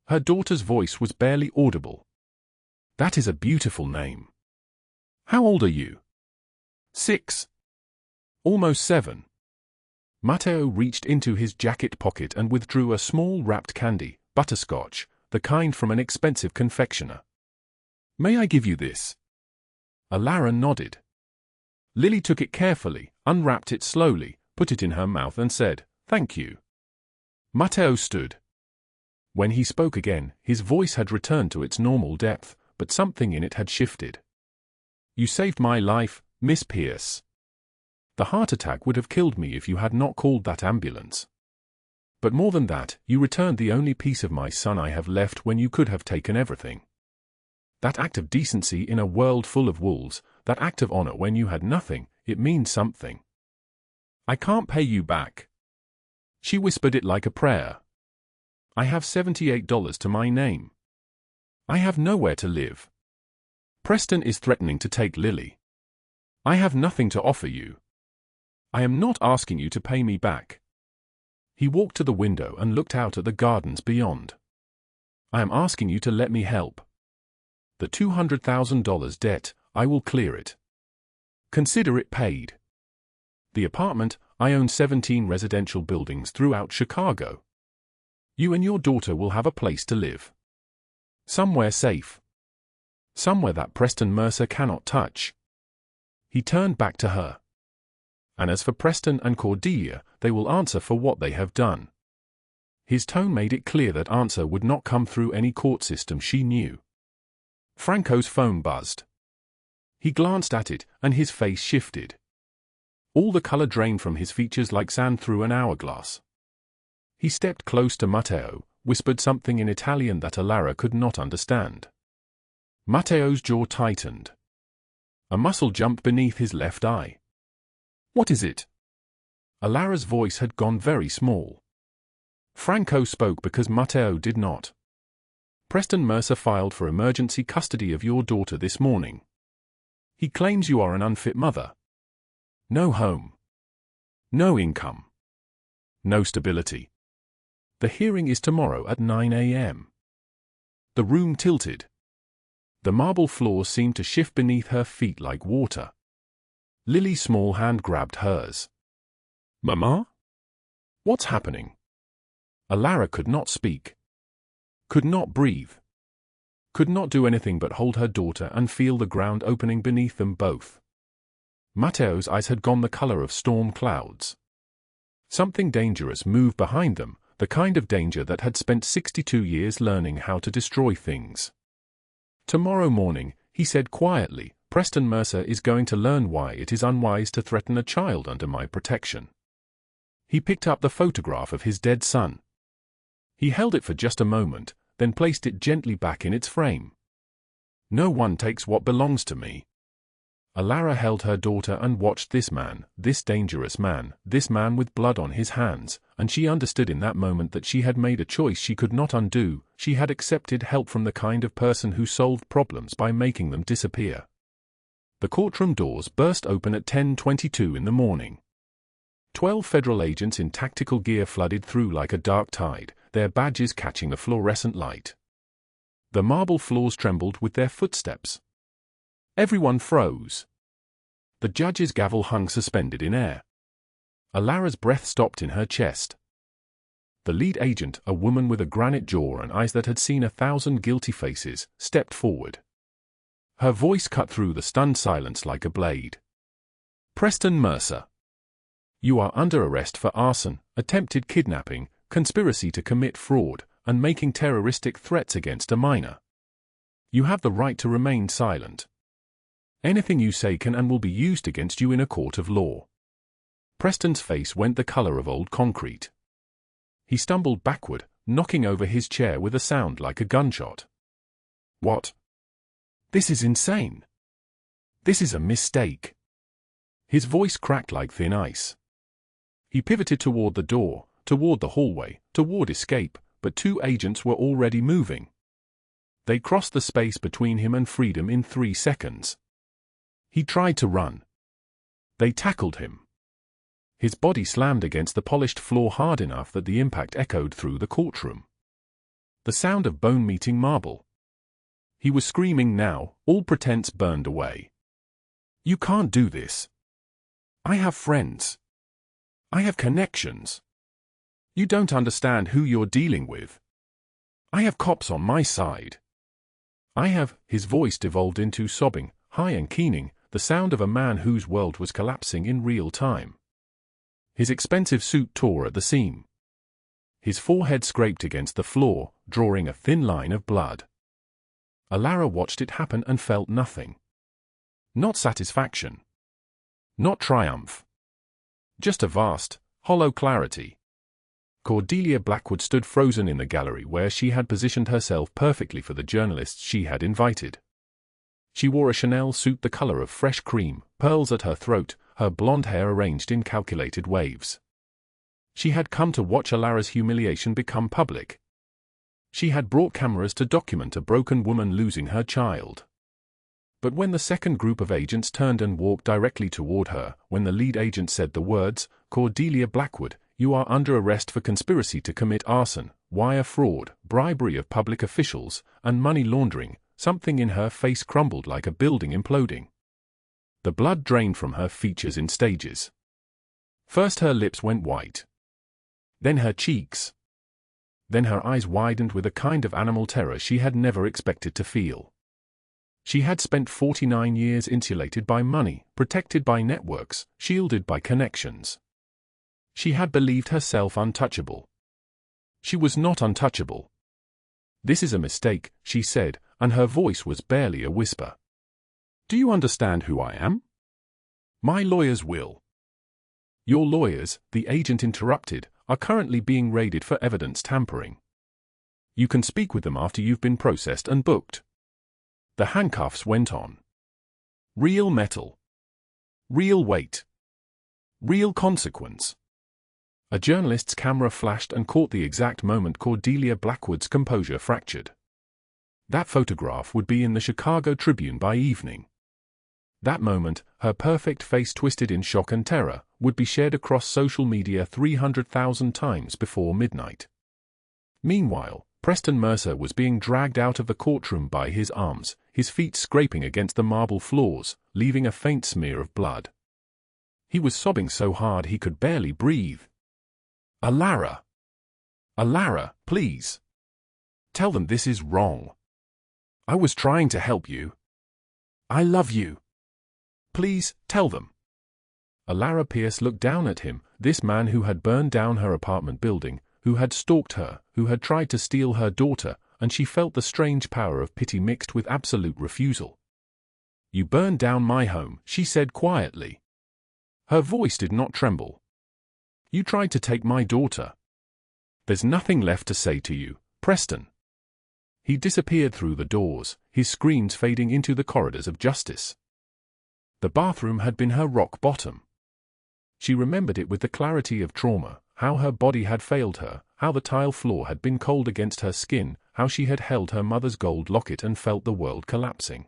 Her daughter's voice was barely audible. "That is a beautiful name. How old are you?" 6. Almost 7. Matteo reached into his jacket pocket and withdrew a small wrapped candy, butterscotch, the kind from an expensive confectioner. "May I give you this?" Allara nodded. Lily took it carefully, unwrapped it slowly, put it in her mouth and said, "Thank you." Matteo stood. When he spoke again, his voice had returned to its normal depth, but something in it had shifted. "You saved my life, Miss Pierce. The heart attack would have killed me if you had not called that ambulance. But more than that, you returned the only piece of my son I have left when you could have taken everything. That act of decency in a world full of wolves, that act of honor when you had nothing, it means something. I can't pay you back." She whispered it like a prayer. "I have $78 to my name. I have nowhere to live. Preston is threatening to take Lily. I have nothing to offer you. I am not asking you to pay me back." He walked to the window and looked out at the gardens beyond. "I am asking you to let me help. The $200,000 debt, I will clear it. Consider it paid. The apartment, I own 17 residential buildings throughout Chicago. You and your daughter will have a place to live. Somewhere safe. Somewhere that Preston Mercer cannot touch." He turned back to her. "And as for Preston and Cordelia, they will answer for what they have done." His tone made it clear that answer would not come through any court system she knew. Franco's phone buzzed. He glanced at it, and his face shifted. All the color drained from his features like sand through an hourglass. He stepped close to Matteo, whispered something in Italian that Allara could not understand. Matteo's jaw tightened. A muscle jumped beneath his left eye. "What is it?" Allara's voice had gone very small. Franco spoke because Matteo did not. "Preston Mercer filed for emergency custody of your daughter this morning. He claims you are an unfit mother. No home. No income. No stability. The hearing is tomorrow at 9 a.m. The room tilted. The marble floor seemed to shift beneath her feet like water. Lily's small hand grabbed hers. "Mama? What's happening?" Allara could not speak. Could not breathe. Could not do anything but hold her daughter and feel the ground opening beneath them both. Matteo's eyes had gone the color of storm clouds. Something dangerous moved behind them, the kind of danger that had spent 62 years learning how to destroy things. "Tomorrow morning," he said quietly, "Preston Mercer is going to learn why it is unwise to threaten a child under my protection." He picked up the photograph of his dead son. He held it for just a moment, then placed it gently back in its frame. "No one takes what belongs to me." Allara held her daughter and watched this man, this dangerous man, this man with blood on his hands, and she understood in that moment that she had made a choice she could not undo. She had accepted help from the kind of person who solved problems by making them disappear. The courtroom doors burst open at 10:22 in the morning. 12 federal agents in tactical gear flooded through like a dark tide, their badges catching the fluorescent light. The marble floors trembled with their footsteps. Everyone froze. The judge's gavel hung suspended in air. Allara's breath stopped in her chest. The lead agent, a woman with a granite jaw and eyes that had seen 1,000 guilty faces, stepped forward. Her voice cut through the stunned silence like a blade. "Preston Mercer. You are under arrest for arson, attempted kidnapping, conspiracy to commit fraud, and making terroristic threats against a minor. You have the right to remain silent. Anything you say can and will be used against you in a court of law." Preston's face went the color of old concrete. He stumbled backward, knocking over his chair with a sound like a gunshot. "What? This is insane. This is a mistake." His voice cracked like thin ice. He pivoted toward the door, toward the hallway, toward escape, but 2 agents were already moving. They crossed the space between him and freedom in 3 seconds. He tried to run. They tackled him. His body slammed against the polished floor hard enough that the impact echoed through the courtroom. The sound of bone meeting marble. He was screaming now, all pretense burned away. "You can't do this. I have friends. I have connections. You don't understand who you're dealing with. I have cops on my side. I have..." His voice devolved into sobbing, high and keening, the sound of a man whose world was collapsing in real time. His expensive suit tore at the seam. His forehead scraped against the floor, drawing a thin line of blood. Allara watched it happen and felt nothing. Not satisfaction. Not triumph. Just a vast, hollow clarity. Cordelia Blackwood stood frozen in the gallery where she had positioned herself perfectly for the journalists she had invited. She wore a Chanel suit the color of fresh cream, pearls at her throat, her blonde hair arranged in calculated waves. She had come to watch Allara's humiliation become public. She had brought cameras to document a broken woman losing her child. But when the second group of agents turned and walked directly toward her, when the lead agent said the words, "Cordelia Blackwood, you are under arrest for conspiracy to commit arson, wire fraud, bribery of public officials, and money laundering," something in her face crumbled like a building imploding. The blood drained from her features in stages. First her lips went white. Then her cheeks. Then her eyes widened with a kind of animal terror she had never expected to feel. She had spent 49 years insulated by money, protected by networks, shielded by connections. She had believed herself untouchable. She was not untouchable. "This is a mistake," she said, and her voice was barely a whisper. "Do you understand who I am?" "My lawyers will." "Your lawyers," the agent interrupted, "are currently being raided for evidence tampering. You can speak with them after you've been processed and booked." The handcuffs went on. Real metal. Real weight. Real consequence. A journalist's camera flashed and caught the exact moment Cordelia Blackwood's composure fractured. That photograph would be in the Chicago Tribune by evening. That moment, her perfect face twisted in shock and terror, would be shared across social media 300,000 times before midnight. Meanwhile, Preston Mercer was being dragged out of the courtroom by his arms, his feet scraping against the marble floors, leaving a faint smear of blood. He was sobbing so hard he could barely breathe. "Allara! Allara, please! Tell them this is wrong. I was trying to help you. I love you. Please, tell them." Allara Pierce looked down at him, this man who had burned down her apartment building, who had stalked her, who had tried to steal her daughter, and she felt the strange power of pity mixed with absolute refusal. "You burned down my home," she said quietly. Her voice did not tremble. "You tried to take my daughter. There's nothing left to say to you, Preston." He disappeared through the doors, his screams fading into the corridors of justice. The bathroom had been her rock bottom. She remembered it with the clarity of trauma, how her body had failed her, how the tile floor had been cold against her skin, how she had held her mother's gold locket and felt the world collapsing.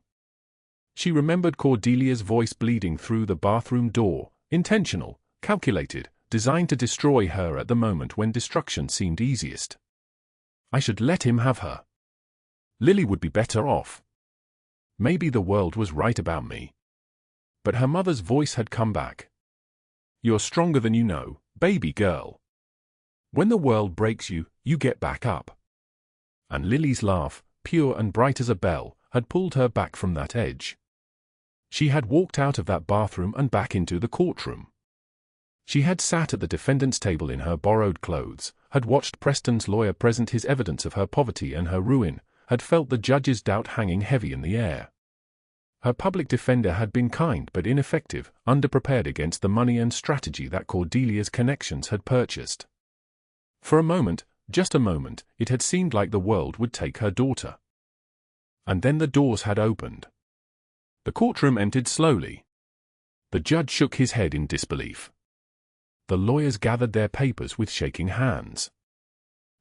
She remembered Cordelia's voice bleeding through the bathroom door, intentional, calculated, designed to destroy her at the moment when destruction seemed easiest. "I should let him have her. Lily would be better off. Maybe the world was right about me." But her mother's voice had come back. "You're stronger than you know, baby girl. When the world breaks you, you get back up." And Lily's laugh, pure and bright as a bell, had pulled her back from that edge. She had walked out of that bathroom and back into the courtroom. She had sat at the defendant's table in her borrowed clothes, had watched Preston's lawyer present his evidence of her poverty and her ruin, had felt the judge's doubt hanging heavy in the air. Her public defender had been kind but ineffective, underprepared against the money and strategy that Cordelia's connections had purchased. For a moment, just a moment, it had seemed like the world would take her daughter. And then the doors had opened. The courtroom emptied slowly. The judge shook his head in disbelief. The lawyers gathered their papers with shaking hands.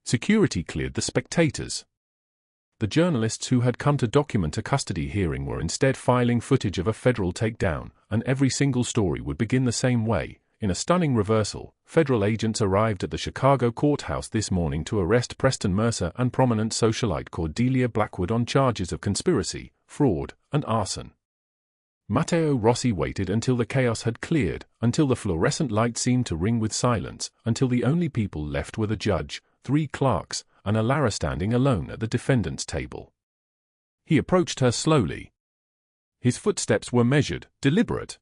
Security cleared the spectators. The journalists who had come to document a custody hearing were instead filing footage of a federal takedown, and every single story would begin the same way. In a stunning reversal, federal agents arrived at the Chicago courthouse this morning to arrest Preston Mercer and prominent socialite Cordelia Blackwood on charges of conspiracy, fraud, and arson. Matteo Rossi waited until the chaos had cleared, until the fluorescent light seemed to ring with silence, until the only people left were the judge, 3 clerks, and Allara standing alone at the defendant's table. He approached her slowly. His footsteps were measured, deliberate.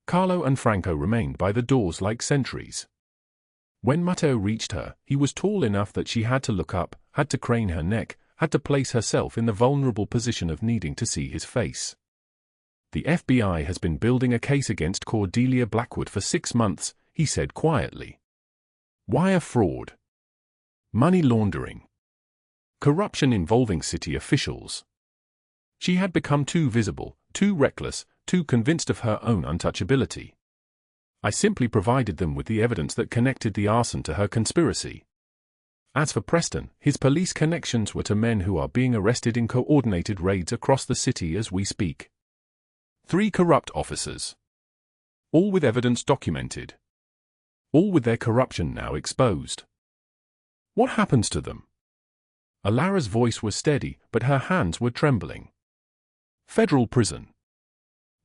Carlo and Franco remained by the doors like sentries. When Matteo reached her, he was tall enough that she had to look up, had to crane her neck, had to place herself in the vulnerable position of needing to see his face. "The FBI has been building a case against Cordelia Blackwood for 6 months, he said quietly. Wire fraud. Money laundering. Corruption involving city officials. She had become too visible, too reckless, too convinced of her own untouchability. I simply provided them with the evidence that connected the arson to her conspiracy. As for Preston, his police connections were to men who are being arrested in coordinated raids across the city as we speak. 3 corrupt officers. All with evidence documented. All with their corruption now exposed. What happens to them?" Allara's voice was steady, but her hands were trembling. "Federal prison."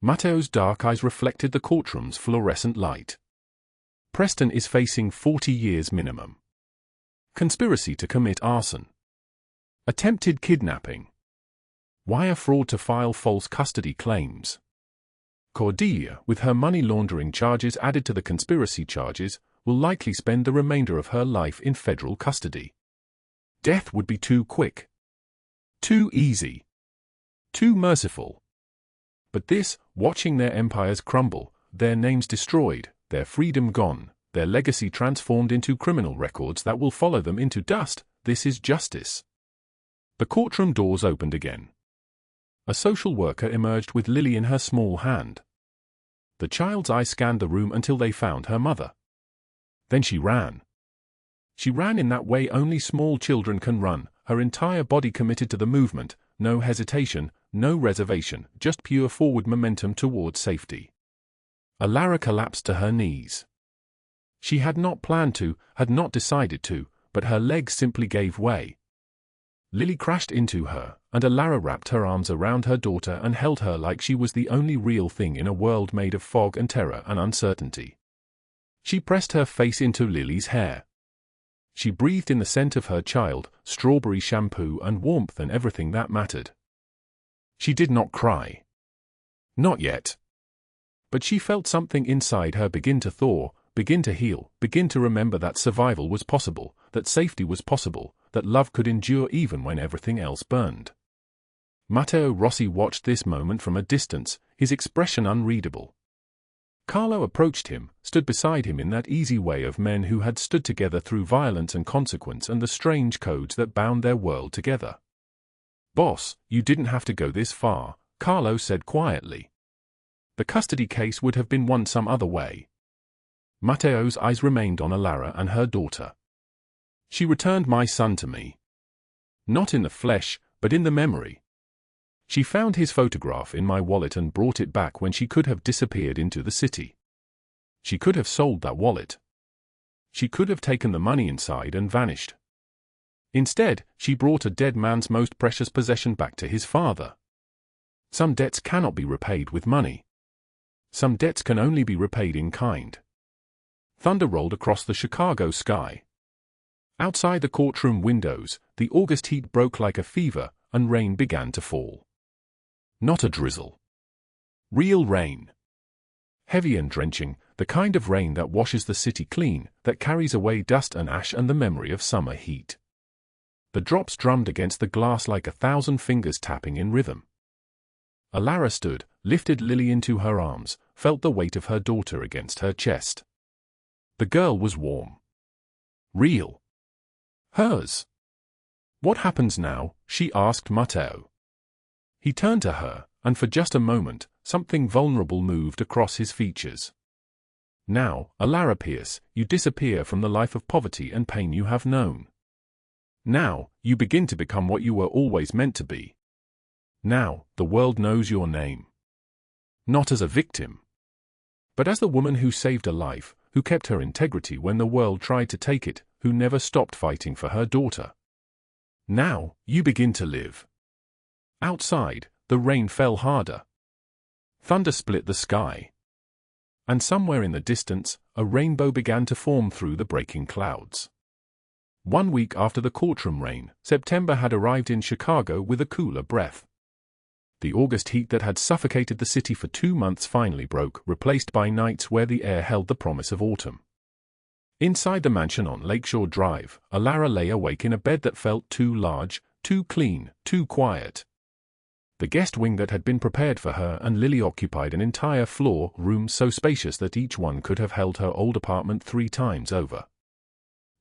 Matteo's dark eyes reflected the courtroom's fluorescent light. "Preston is facing 40 years minimum. Conspiracy to commit arson. Attempted kidnapping. Wire fraud to file false custody claims. Cordelia, with her money laundering charges added to the conspiracy charges, will likely spend the remainder of her life in federal custody. Death would be too quick. Too easy. Too merciful. But this, watching their empires crumble, their names destroyed, their freedom gone, their legacy transformed into criminal records that will follow them into dust, this is justice." The courtroom doors opened again. A social worker emerged with Lily in her small hand. The child's eyes scanned the room until they found her mother. Then she ran. She ran in that way only small children can run, her entire body committed to the movement, no hesitation, no reservation, just pure forward momentum toward safety. Allara collapsed to her knees. She had not planned to, had not decided to, but her legs simply gave way. Lily crashed into her, and Allara wrapped her arms around her daughter and held her like she was the only real thing in a world made of fog and terror and uncertainty. She pressed her face into Lily's hair. She breathed in the scent of her child, strawberry shampoo and warmth and everything that mattered. She did not cry. Not yet. But she felt something inside her begin to thaw, begin to heal, begin to remember that survival was possible, that safety was possible, that love could endure even when everything else burned. Matteo Rossi watched this moment from a distance, his expression unreadable. Carlo approached him, stood beside him in that easy way of men who had stood together through violence and consequence and the strange codes that bound their world together. "Boss, you didn't have to go this far," Carlo said quietly. "The custody case would have been won some other way." Matteo's eyes remained on Allara and her daughter. "She returned my son to me. Not in the flesh, but in the memory. She found his photograph in my wallet and brought it back when she could have disappeared into the city. She could have sold that wallet. She could have taken the money inside and vanished. Instead, she brought a dead man's most precious possession back to his father. Some debts cannot be repaid with money. Some debts can only be repaid in kind." Thunder rolled across the Chicago sky. Outside the courtroom windows, the August heat broke like a fever, and rain began to fall. Not a drizzle. Real rain. Heavy and drenching, the kind of rain that washes the city clean, that carries away dust and ash and the memory of summer heat. The drops drummed against the glass like 1,000 fingers tapping in rhythm. Allara stood, lifted Lily into her arms, felt the weight of her daughter against her chest. The girl was warm. Real. Hers. "What happens now?" she asked Matteo. He turned to her, and for just a moment, something vulnerable moved across his features. "Now, Allara Pierce, you disappear from the life of poverty and pain you have known. Now, you begin to become what you were always meant to be. Now, the world knows your name. Not as a victim, but as the woman who saved a life, who kept her integrity when the world tried to take it, who never stopped fighting for her daughter. Now, you begin to live." Outside, the rain fell harder. Thunder split the sky. And somewhere in the distance, a rainbow began to form through the breaking clouds. 1 week after the courtroom rain, September had arrived in Chicago with a cooler breath. The August heat that had suffocated the city for 2 months finally broke, replaced by nights where the air held the promise of autumn. Inside the mansion on Lakeshore Drive, Allara lay awake in a bed that felt too large, too clean, too quiet. The guest wing that had been prepared for her and Lily occupied an entire floor, rooms so spacious that each one could have held her old apartment 3 times over.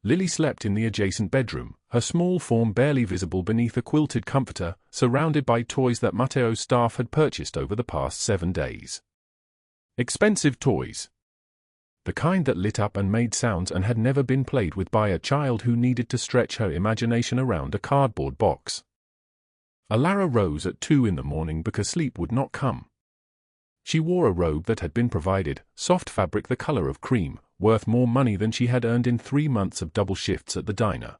Lily slept in the adjacent bedroom, her small form barely visible beneath a quilted comforter, surrounded by toys that Matteo's staff had purchased over the past 7 days. Expensive toys. The kind that lit up and made sounds and had never been played with by a child who needed to stretch her imagination around a cardboard box. Allara rose at 2 in the morning because sleep would not come. She wore a robe that had been provided, soft fabric the color of cream, worth more money than she had earned in 3 months of double shifts at the diner.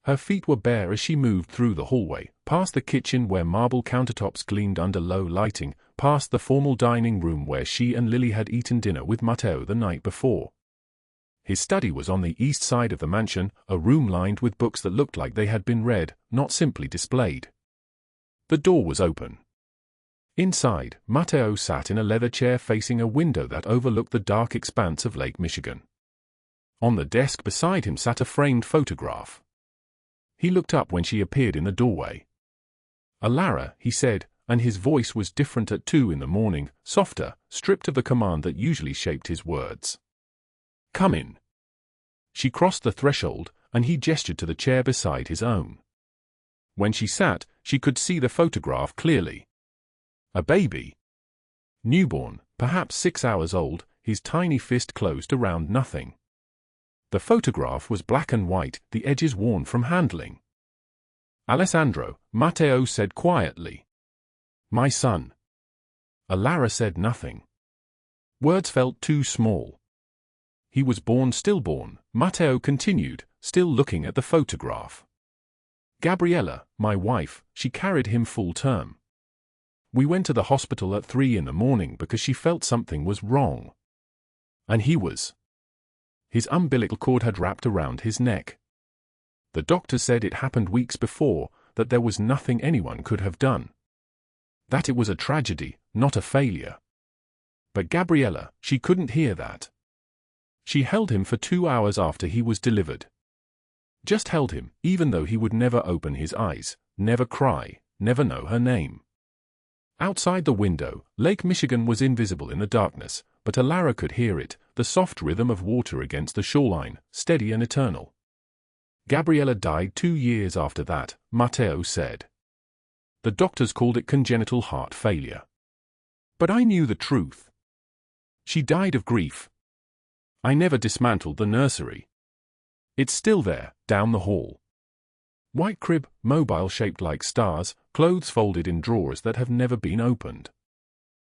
Her feet were bare as she moved through the hallway, past the kitchen where marble countertops gleamed under low lighting, past the formal dining room where she and Lily had eaten dinner with Matteo the night before. His study was on the east side of the mansion, a room lined with books that looked like they had been read, not simply displayed. The door was open. Inside, Matteo sat in a leather chair facing a window that overlooked the dark expanse of Lake Michigan. On the desk beside him sat a framed photograph. He looked up when she appeared in the doorway. "Allara," he said, and his voice was different at 2 in the morning, softer, stripped of the command that usually shaped his words. "Come in." She crossed the threshold, and he gestured to the chair beside his own. When she sat, she could see the photograph clearly. A baby. Newborn, perhaps 6 hours old, his tiny fist closed around nothing. The photograph was black and white, the edges worn from handling. "Alessandro," Matteo said quietly. "My son." Allara said nothing. Words felt too small. "He was born stillborn," Matteo continued, still looking at the photograph. "Gabriella, my wife, she carried him full term. We went to the hospital at 3 in the morning because she felt something was wrong. And he was. His umbilical cord had wrapped around his neck. The doctor said it happened weeks before, that there was nothing anyone could have done. That it was a tragedy, not a failure. But Gabriella, she couldn't hear that. She held him for 2 hours after he was delivered. Just held him, even though he would never open his eyes, never cry, never know her name. Outside the window, Lake Michigan was invisible in the darkness, but Allara could hear it, the soft rhythm of water against the shoreline, steady and eternal. Gabriella died 2 years after that, Matteo said. The doctors called it congenital heart failure. But I knew the truth. She died of grief. I never dismantled the nursery. It's still there, down the hall. White crib, mobile shaped like stars, clothes folded in drawers that have never been opened.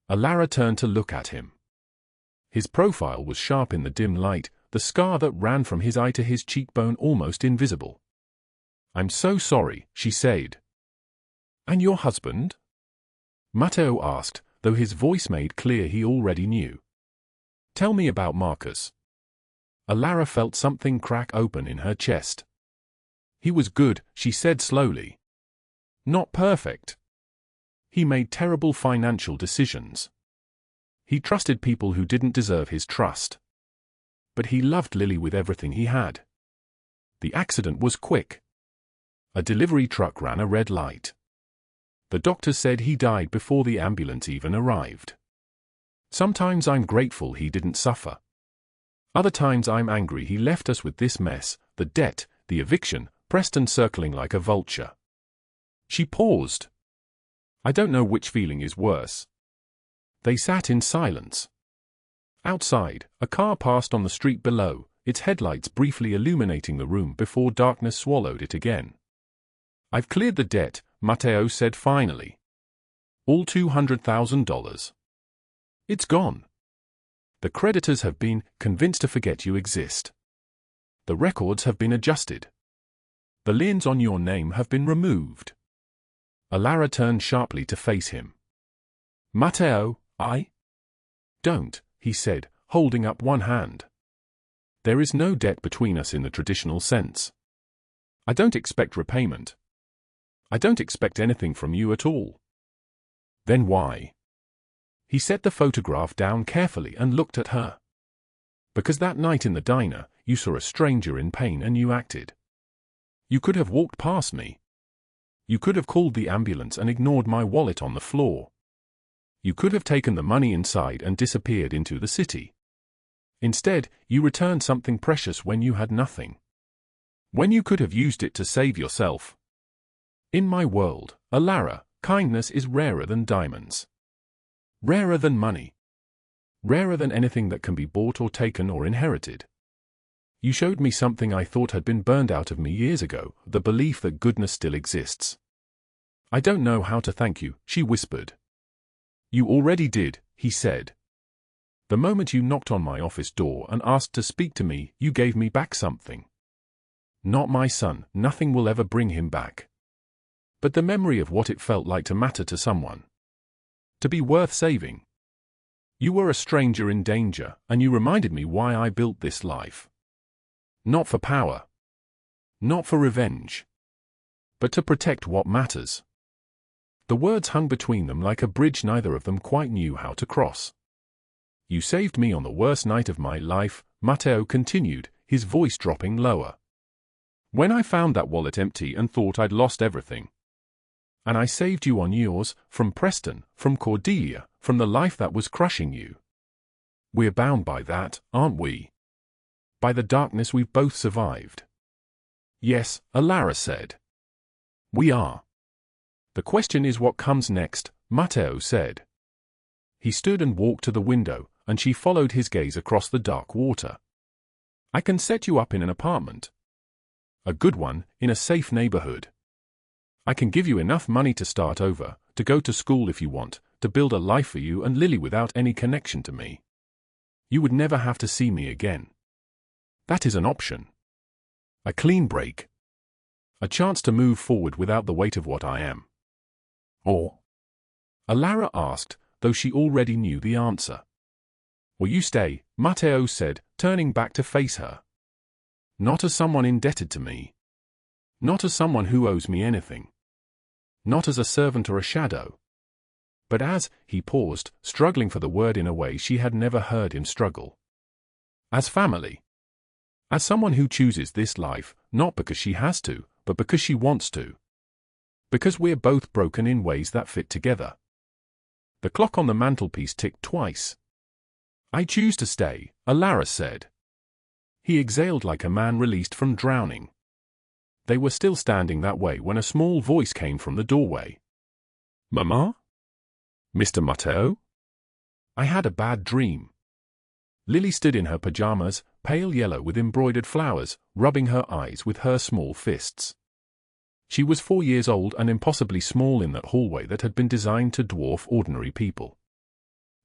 Allara turned to look at him. His profile was sharp in the dim light, the scar that ran from his eye to his cheekbone almost invisible. "I'm so sorry," she said. "And your husband?" Matteo asked, though his voice made clear he already knew. "Tell me about Marcus." Allara felt something crack open in her chest. "He was good," she said slowly. "Not perfect. He made terrible financial decisions. He trusted people who didn't deserve his trust. But he loved Lily with everything he had. The accident was quick. A delivery truck ran a red light. The doctor said he died before the ambulance even arrived. Sometimes I'm grateful he didn't suffer. Other times I'm angry he left us with this mess, the debt, the eviction, Preston circling like a vulture." She paused. "I don't know which feeling is worse." They sat in silence. Outside, a car passed on the street below, its headlights briefly illuminating the room before darkness swallowed it again. "I've cleared the debt," Matteo said finally. "All $200,000. It's gone. The creditors have been convinced to forget you exist. The records have been adjusted. The liens on your name have been removed." Allara turned sharply to face him. "Matteo, I don't," he said, holding up one hand. "There is no debt between us in the traditional sense. I don't expect repayment. I don't expect anything from you at all." "Then why?" He set the photograph down carefully and looked at her. "Because that night in the diner, you saw a stranger in pain and you acted. You could have walked past me. You could have called the ambulance and ignored my wallet on the floor. You could have taken the money inside and disappeared into the city. Instead, you returned something precious when you had nothing. When you could have used it to save yourself. In my world, Allara, kindness is rarer than diamonds. Rarer than money. Rarer than anything that can be bought or taken or inherited. You showed me something I thought had been burned out of me years ago, the belief that goodness still exists. I don't know how to thank you, she whispered. You already did, he said. The moment you knocked on my office door and asked to speak to me, you gave me back something. Not my son, nothing will ever bring him back. But the memory of what it felt like to matter to someone. To be worth saving. You were a stranger in danger, and you reminded me why I built this life. Not for power. Not for revenge. But to protect what matters. The words hung between them like a bridge neither of them quite knew how to cross. You saved me on the worst night of my life, Matteo continued, his voice dropping lower. When I found that wallet empty and thought I'd lost everything. And I saved you on yours, from Preston, from Cordelia, from the life that was crushing you. We're bound by that, aren't we? By the darkness we've both survived. Yes, Allara said. We are. The question is what comes next, Matteo said. He stood and walked to the window, and she followed his gaze across the dark water. I can set you up in an apartment. A good one, in a safe neighborhood. I can give you enough money to start over, to go to school if you want, to build a life for you and Lily without any connection to me. You would never have to see me again. That is an option. A clean break. A chance to move forward without the weight of what I am. Or? Allara asked, though she already knew the answer. Or you stay, Matteo said, turning back to face her. Not as someone indebted to me. Not as someone who owes me anything. Not as a servant or a shadow. But as, he paused, struggling for the word in a way she had never heard him struggle. As family. As someone who chooses this life, not because she has to, but because she wants to. Because we're both broken in ways that fit together. The clock on the mantelpiece ticked twice. I choose to stay, Allara said. He exhaled like a man released from drowning. They were still standing that way when a small voice came from the doorway. Mama? Mr. Matteo? I had a bad dream. Lily stood in her pajamas, pale yellow with embroidered flowers, rubbing her eyes with her small fists. She was 4 years old and impossibly small in that hallway that had been designed to dwarf ordinary people.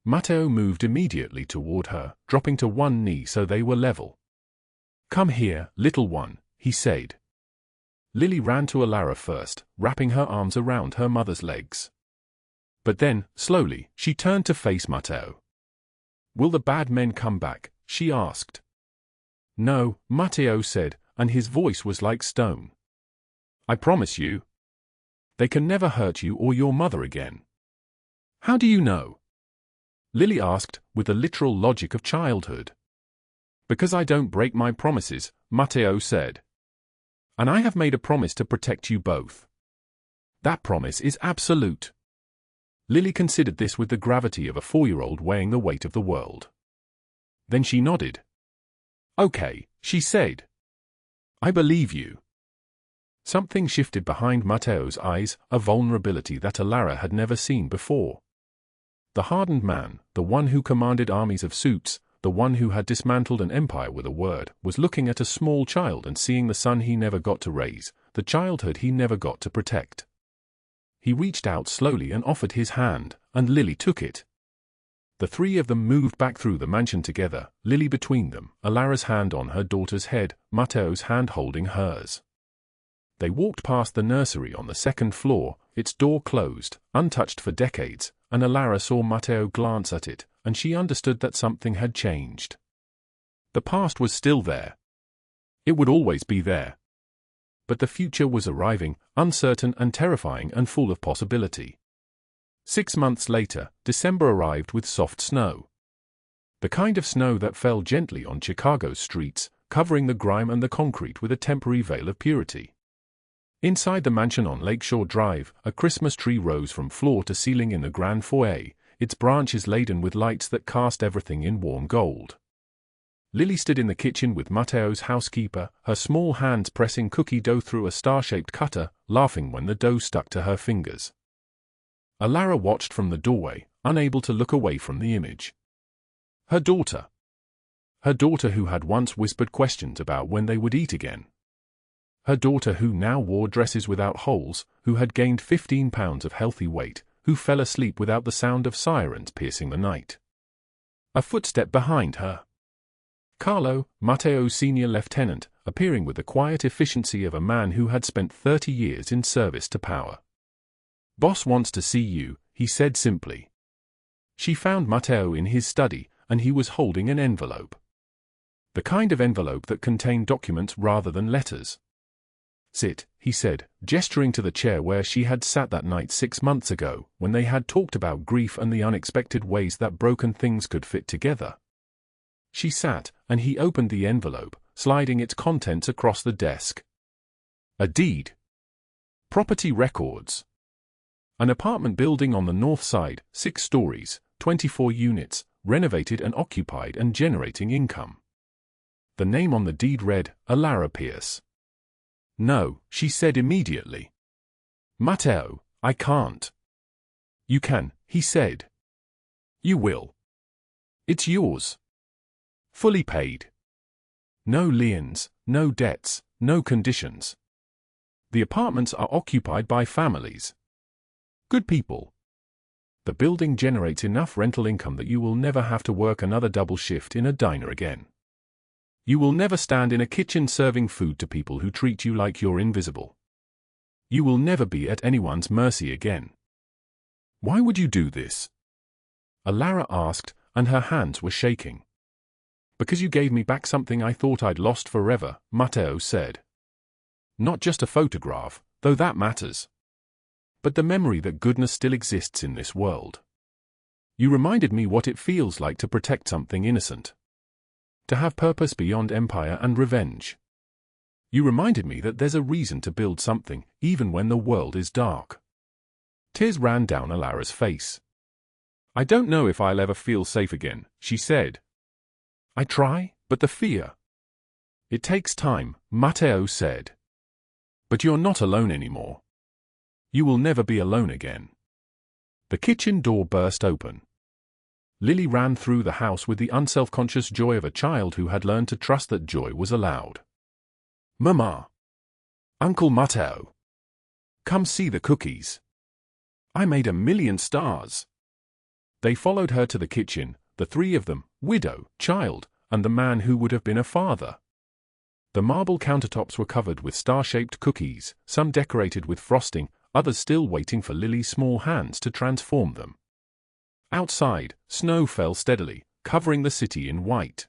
Matteo moved immediately toward her, dropping to one knee so they were level. Come here, little one, he said. Lily ran to Allara first, wrapping her arms around her mother's legs. But then, slowly, she turned to face Matteo. Will the bad men come back? She asked. No, Matteo said, and his voice was like stone. I promise you. They can never hurt you or your mother again. How do you know? Lily asked, with the literal logic of childhood. Because I don't break my promises, Matteo said. And I have made a promise to protect you both. That promise is absolute. Lily considered this with the gravity of a 4-year-old weighing the weight of the world. Then she nodded. Okay, she said. I believe you. Something shifted behind Matteo's eyes, a vulnerability that Allara had never seen before. The hardened man, the one who commanded armies of suits, the one who had dismantled an empire with a word, was looking at a small child and seeing the son he never got to raise, the childhood he never got to protect. He reached out slowly and offered his hand, and Lily took it. The three of them moved back through the mansion together, Lily between them, Alara's hand on her daughter's head, Matteo's hand holding hers. They walked past the nursery on the 2nd floor, its door closed, untouched for decades, and Allara saw Matteo glance at it, and she understood that something had changed. The past was still there. It would always be there. But the future was arriving, uncertain and terrifying and full of possibility. 6 months later, December arrived with soft snow. The kind of snow that fell gently on Chicago's streets, covering the grime and the concrete with a temporary veil of purity. Inside the mansion on Lakeshore Drive, a Christmas tree rose from floor to ceiling in the grand foyer, its branches laden with lights that cast everything in warm gold. Lily stood in the kitchen with Matteo's housekeeper, her small hands pressing cookie dough through a star-shaped cutter, laughing when the dough stuck to her fingers. Allara watched from the doorway, unable to look away from the image. Her daughter. Her daughter who had once whispered questions about when they would eat again. Her daughter who now wore dresses without holes, who had gained 15 pounds of healthy weight, who fell asleep without the sound of sirens piercing the night. A footstep behind her. Carlo, Matteo's senior lieutenant, appearing with the quiet efficiency of a man who had spent 30 years in service to power. "Boss wants to see you," he said simply. She found Matteo in his study, and he was holding an envelope. The kind of envelope that contained documents rather than letters. "Sit," he said, gesturing to the chair where she had sat that night 6 months ago, when they had talked about grief and the unexpected ways that broken things could fit together. She sat, and he opened the envelope, sliding its contents across the desk. A deed. Property records. An apartment building on the north side, 6 stories, 24 units, renovated and occupied and generating income. The name on the deed read, Allara Pierce. "No," she said immediately. "Matteo, I can't." "You can," he said. "You will. It's yours. Fully paid. No liens, no debts, no conditions. The apartments are occupied by families. Good people. The building generates enough rental income that you will never have to work another double shift in a diner again. You will never stand in a kitchen serving food to people who treat you like you're invisible. You will never be at anyone's mercy again." "Why would you do this?" Allara asked, and her hands were shaking. "Because you gave me back something I thought I'd lost forever," Matteo said. "Not just a photograph, though that matters. But the memory that goodness still exists in this world. You reminded me what it feels like to protect something innocent. To have purpose beyond empire and revenge. You reminded me that there's a reason to build something, even when the world is dark." Tears ran down Allara's face. "I don't know if I'll ever feel safe again," she said. "I try, but the fear." "It takes time," Matteo said. "But you're not alone anymore. You will never be alone again." The kitchen door burst open. Lily ran through the house with the unself-conscious joy of a child who had learned to trust that joy was allowed. "Mama! Uncle Matteo! Come see the cookies. I made 1,000,000 stars." They followed her to the kitchen, the 3 of them, widow, child, and the man who would have been a father. The marble countertops were covered with star-shaped cookies, some decorated with frosting, others still waiting for Lily's small hands to transform them. Outside, snow fell steadily, covering the city in white.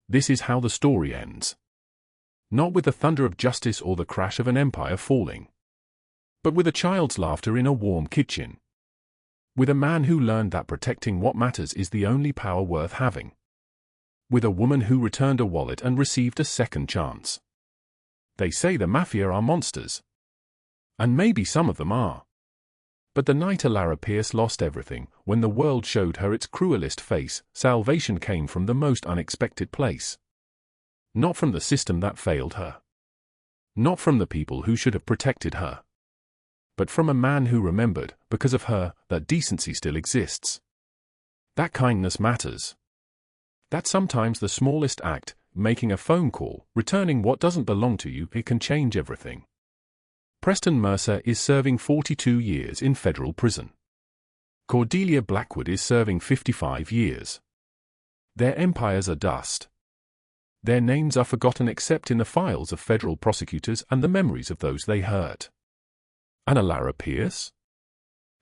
This is how the story ends. Not with the thunder of justice or the crash of an empire falling. But with a child's laughter in a warm kitchen. With a man who learned that protecting what matters is the only power worth having. With a woman who returned a wallet and received a second chance. They say the Mafia are monsters. And maybe some of them are. But the night Allara Pierce lost everything, when the world showed her its cruelest face, salvation came from the most unexpected place. Not from the system that failed her. Not from the people who should have protected her. But from a man who remembered, because of her, that decency still exists. That kindness matters. That sometimes the smallest act, making a phone call, returning what doesn't belong to you, it can change everything. Preston Mercer is serving 42 years in federal prison. Cordelia Blackwood is serving 55 years. Their empires are dust. Their names are forgotten except in the files of federal prosecutors and the memories of those they hurt. And Allara Pierce?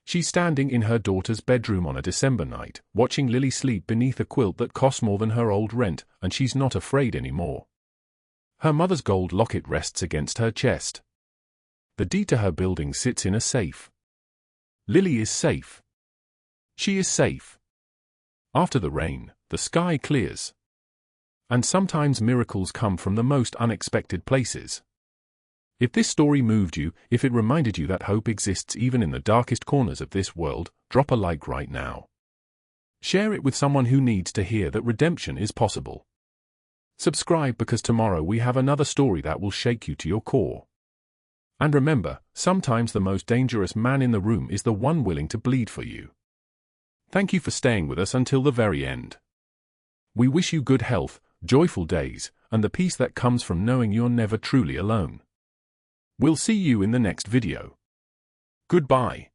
She's standing in her daughter's bedroom on a December night, watching Lily sleep beneath a quilt that costs more than her old rent, and she's not afraid anymore. Her mother's gold locket rests against her chest. The deed to her building sits in a safe. Lily is safe. She is safe. After the rain, the sky clears. And sometimes miracles come from the most unexpected places. If this story moved you, if it reminded you that hope exists even in the darkest corners of this world, drop a like right now. Share it with someone who needs to hear that redemption is possible. Subscribe because tomorrow we have another story that will shake you to your core. And remember, sometimes the most dangerous man in the room is the one willing to bleed for you. Thank you for staying with us until the very end. We wish you good health, joyful days, and the peace that comes from knowing you're never truly alone. We'll see you in the next video. Goodbye.